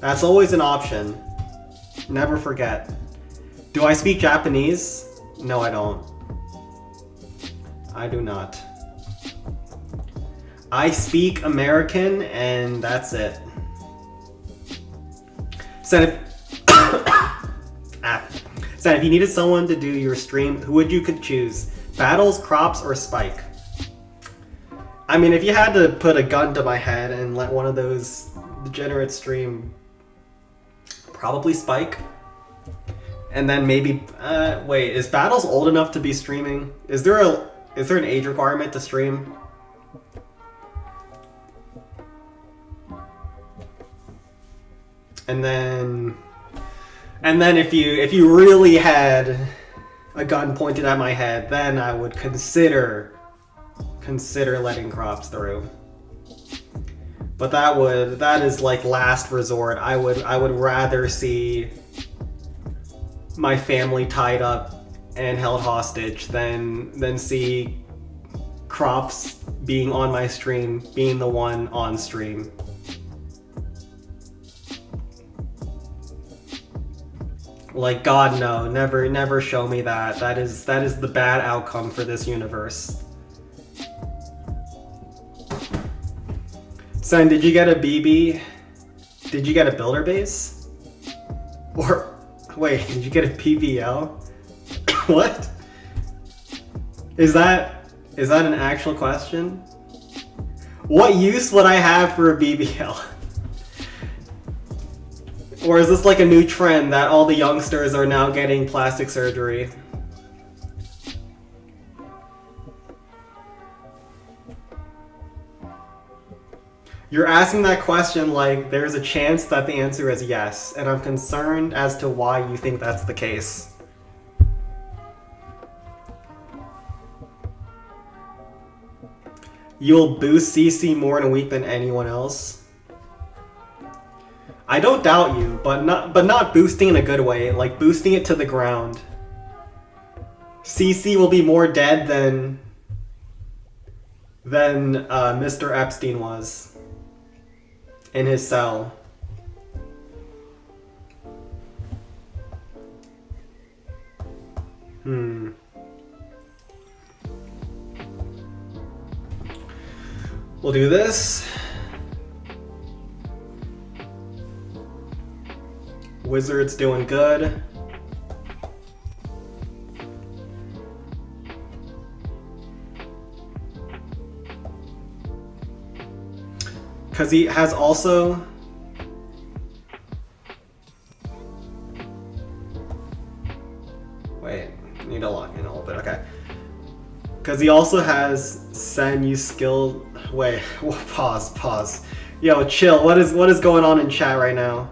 That's always an option. Never forget. Do I speak Japanese? No, I don't. I do not. I speak American, and that's it. Said if you needed someone to do your stream, who would you could choose? Battles, Crops, or Spike? I mean, if you had to put a gun to my head and let one of those degenerates stream, probably Spike. And then maybe, wait, is Battles old enough to be streaming? Is there an age requirement to stream? And then if you really had a gun pointed at my head, then I would consider letting Crops through. But that is like last resort. I would rather see my family tied up and held hostage than see Crops being on my stream, being the one on stream. Like, God, no, never show me that. That is the bad outcome for this universe. Son, did you get a BB? Did you get a builder base? Or, wait, did you get a PBL? What? Is that an actual question? What use would I have for a BBL? Or is this like a new trend that all the youngsters are now getting plastic surgery? You're asking that question like there's a chance that the answer is yes, and I'm concerned as to why you think that's the case. You'll boost CC more in a week than anyone else? I don't doubt you, but not boosting in a good way, like boosting it to the ground. CC will be more dead than Mr. Epstein was in his cell. We'll do this. Wizard's doing good. Because he has also... Wait, need to lock in a little bit, okay. Because he also has send you skill... Wait, pause. Yo, chill, what is going on in chat right now?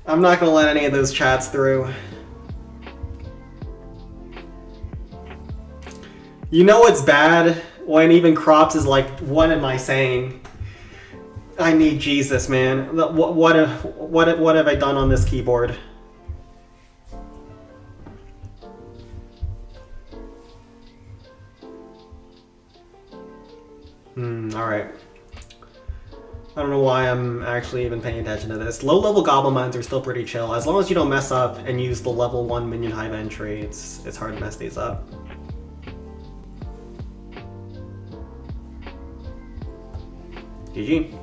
I'm not gonna let any of those chats through. You know what's bad when even Crops is like, what am I saying? I need Jesus, man. What have I done on this keyboard? Alright. I don't know why I'm actually even paying attention to this. Low-level Goblin Mines are still pretty chill. As long as you don't mess up and use the level 1 minion hive entry, it's hard to mess these up. GG.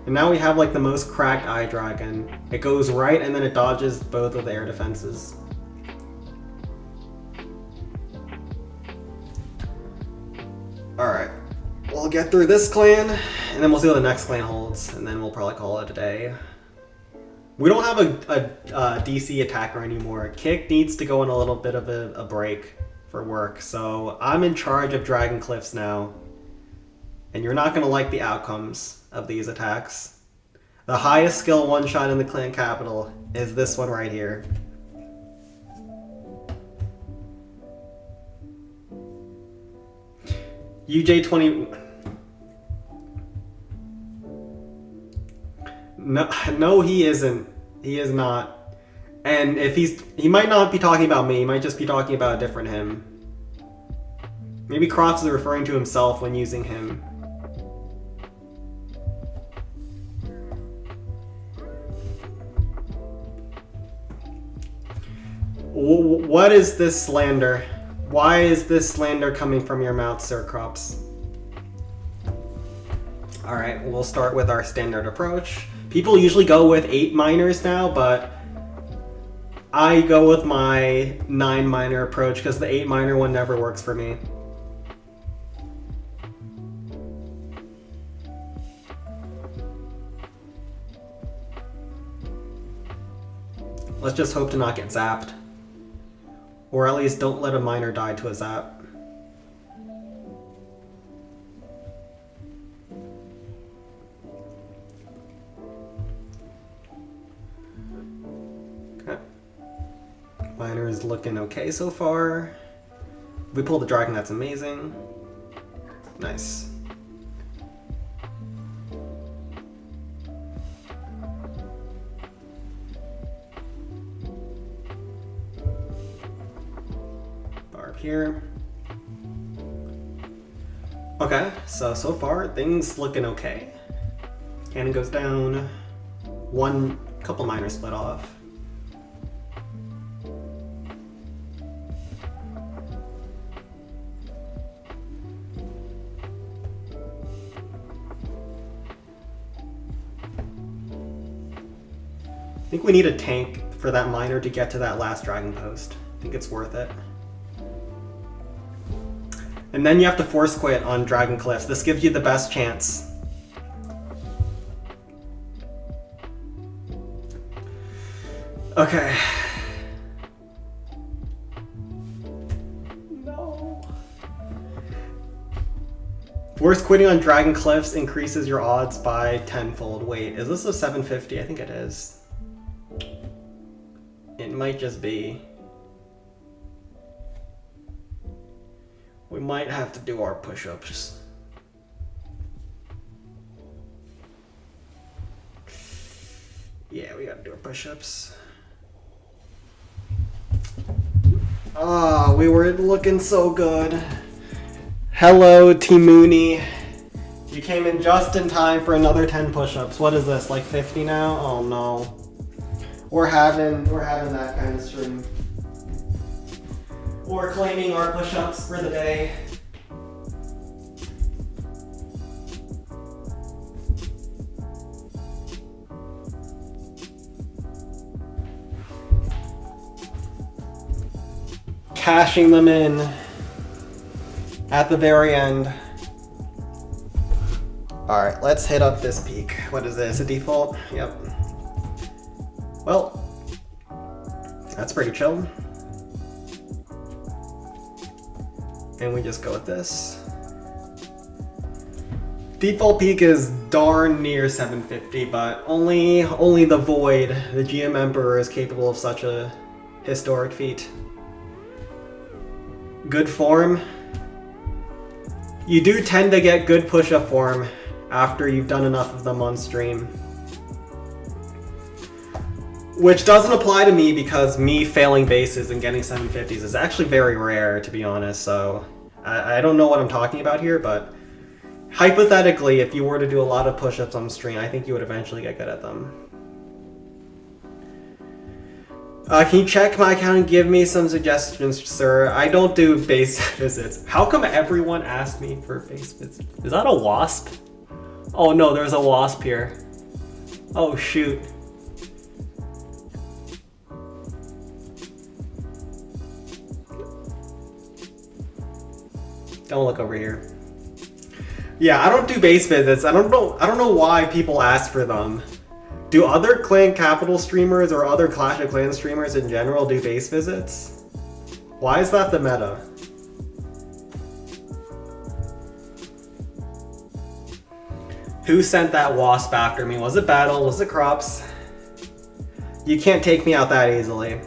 And now we have like the most cracked eye dragon. It goes right and then it dodges both of the air defenses. Alright, we'll get through this clan and then we'll see what the next clan holds and then we'll probably call it a day. We don't have a DC attacker anymore. Kick needs to go on a little bit of a break for work, so I'm in charge of Dragon Cliffs now. And you're not going to like the outcomes of these attacks. The highest skill one-shot in the clan capital is this one right here. UJ20... No, he isn't. He is not. And if he might not be talking about me, he might just be talking about a different him. Maybe Cross is referring to himself when using him. What is this slander? Why is this slander coming from your mouth, Sir Crops? Alright, we'll start with our standard approach. People usually go with 8 miners now, but I go with my 9 miner approach because the 8 miner one never works for me. Let's just hope to not get zapped. Or at least don't let a miner die to a zap. Okay. Miner is looking okay so far. If we pull the dragon, that's amazing. Nice. Here. Okay, so far things looking okay. Cannon goes down. Couple miners split off. I think we need a tank for that miner to get to that last dragon post. I think it's worth it. And then you have to force quit on Dragon Cliffs. This gives you the best chance. Okay. No. Force quitting on Dragon Cliffs increases your odds by 10-fold. Wait, is this a 750? I think it is. It might just be. We might have to do our push-ups. Yeah, we gotta do our push-ups. Ah, we were looking so good. Hello, Timuni. You came in just in time for another 10 push-ups. What is this, like 50 now? Oh no. We're having that kind of stream. We're claiming our push-ups for the day. Cashing them in at the very end. Alright, let's hit up this peak. What is this, a default? Yep. Well, That's pretty chill. And we just go with this. Default peak is darn near 750, but only the Void, the GM Emperor, is capable of such a historic feat. Good form. You do tend to get good push-up form after you've done enough of them on stream. Which doesn't apply to me because me failing bases and getting 750s is actually very rare, to be honest, so I don't know what I'm talking about here, but hypothetically, if you were to do a lot of push-ups on stream, I think you would eventually get good at them. Can you check my account and give me some suggestions, sir? I don't do base visits. How come everyone asked me for base visits? Is that a wasp? Oh no, there's a wasp here. Oh shoot. Don't look over here. Yeah, I don't do base visits. I don't know why people ask for them. Do other Clan Capital streamers or other Clash of Clans streamers in general do base visits? Why is that the meta? Who sent that wasp after me? Was it Battle? Was it Crops? You can't take me out that easily.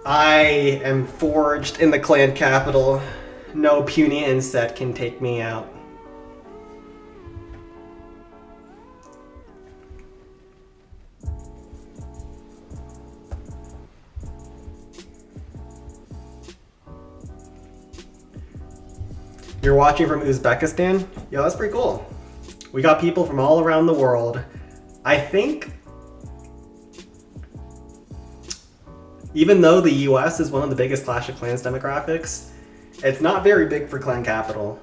I am forged in the Clan Capital. No puny insect can take me out. You're watching from Uzbekistan? Yo, that's pretty cool. We got people from all around the world. I think, even though the US is one of the biggest Clash of Clans demographics, it's not very big for Clan Capital.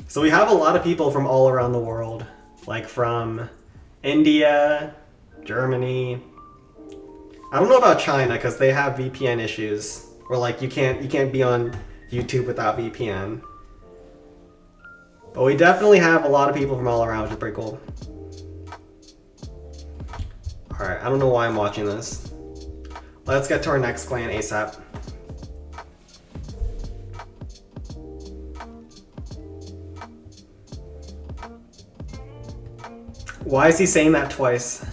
So we have a lot of people from all around the world, like from India, Germany. I don't know about China because they have VPN issues, where like you can't be on YouTube without VPN. But we definitely have a lot of people from all around, which is pretty cool. Alright, I don't know why I'm watching this. Let's get to our next clan ASAP. Why is he saying that twice?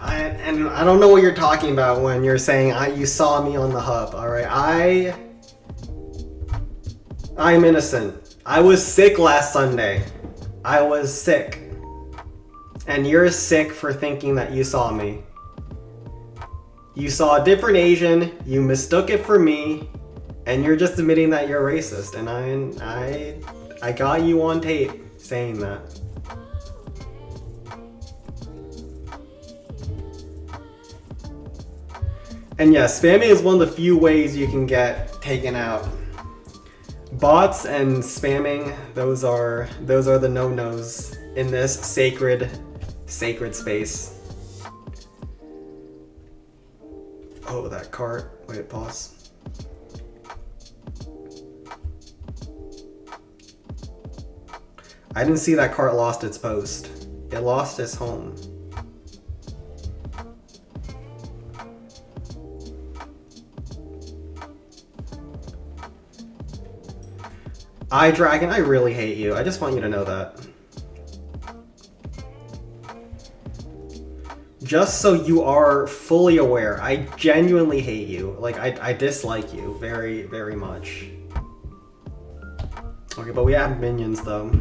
I don't know what you're talking about when you're saying you saw me on the hub, alright? I'm innocent. I was sick last Sunday. I was sick. And you're sick for thinking that you saw me. You saw a different Asian, you mistook it for me, and you're just admitting that you're racist, and I got you on tape saying that. And yeah, spamming is one of the few ways you can get taken out. Bots and spamming, those are the no-nos in this sacred space. Oh, that cart. Wait, pause. I didn't see that cart lost its post. It lost its home. iDragon, I really hate you. I just want you to know that. Just so you are fully aware, I genuinely hate you. Like, I dislike you very, very much. Okay, but we have minions, though.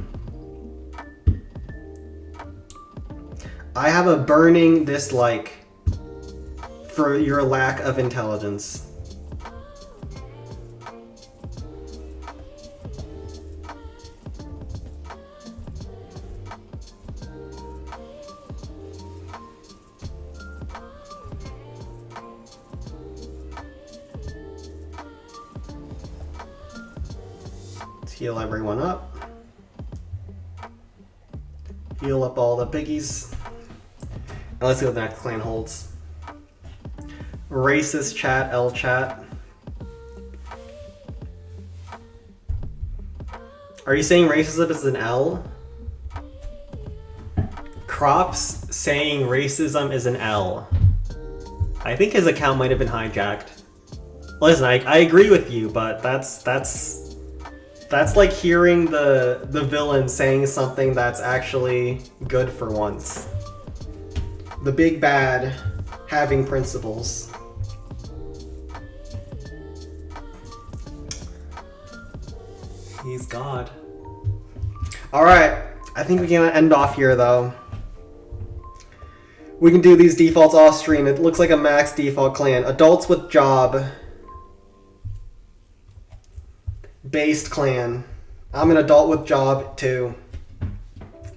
I have a burning dislike for your lack of intelligence. Heal everyone up. Heal up all the piggies. And let's see what the next clan holds. Racist chat, L chat. Are you saying racism is an L? Crops saying racism is an L. I think his account might have been hijacked. Listen, I agree with you, but that's like hearing the villain saying something that's actually good for once. The big bad having principles. He's God. Alright, I think we can end off here though. We can do these defaults off stream. It looks like a max default clan. Adults with job. Based clan. I'm an adult with job too.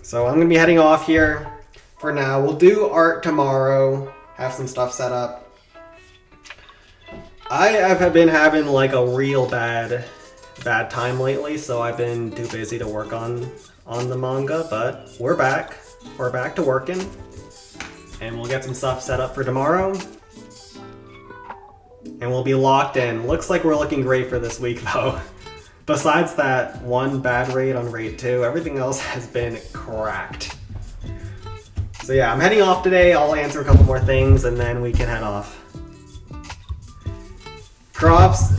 So I'm gonna be heading off here for now. We'll do art tomorrow. Have some stuff set up. I have been having like a real bad time lately, so I've been too busy to work on the manga, but we're back. We're back to working. And we'll get some stuff set up for tomorrow. And we'll be locked in. Looks like we're looking great for this week though. Besides that one bad raid on raid 2, everything else has been cracked. So yeah, I'm heading off today. I'll answer a couple more things and then we can head off. Crops.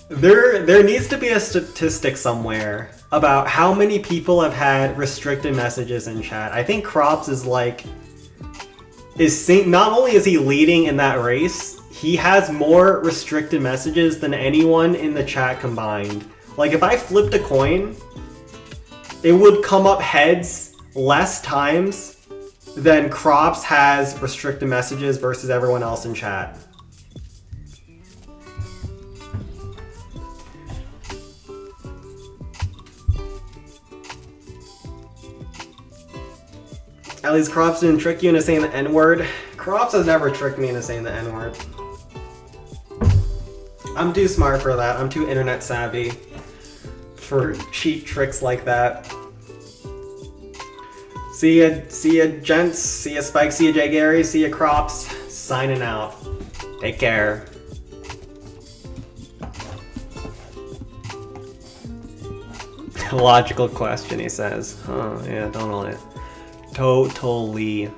There needs to be a statistic somewhere about how many people have had restricted messages in chat. I think Crops is like... not only is he leading in that race, he has more restricted messages than anyone in the chat combined. Like, if I flipped a coin, it would come up heads less times than Crops has restricted messages versus everyone else in chat. At least Crops didn't trick you into saying the N-word. Crops has never tricked me into saying the N-word. I'm too smart for that. I'm too internet savvy for cheap tricks like that. See ya gents, see ya Spike, see ya Jay Gary, see ya Crops. Signing out. Take care. Logical question, he says. Huh, yeah, totally. Totally.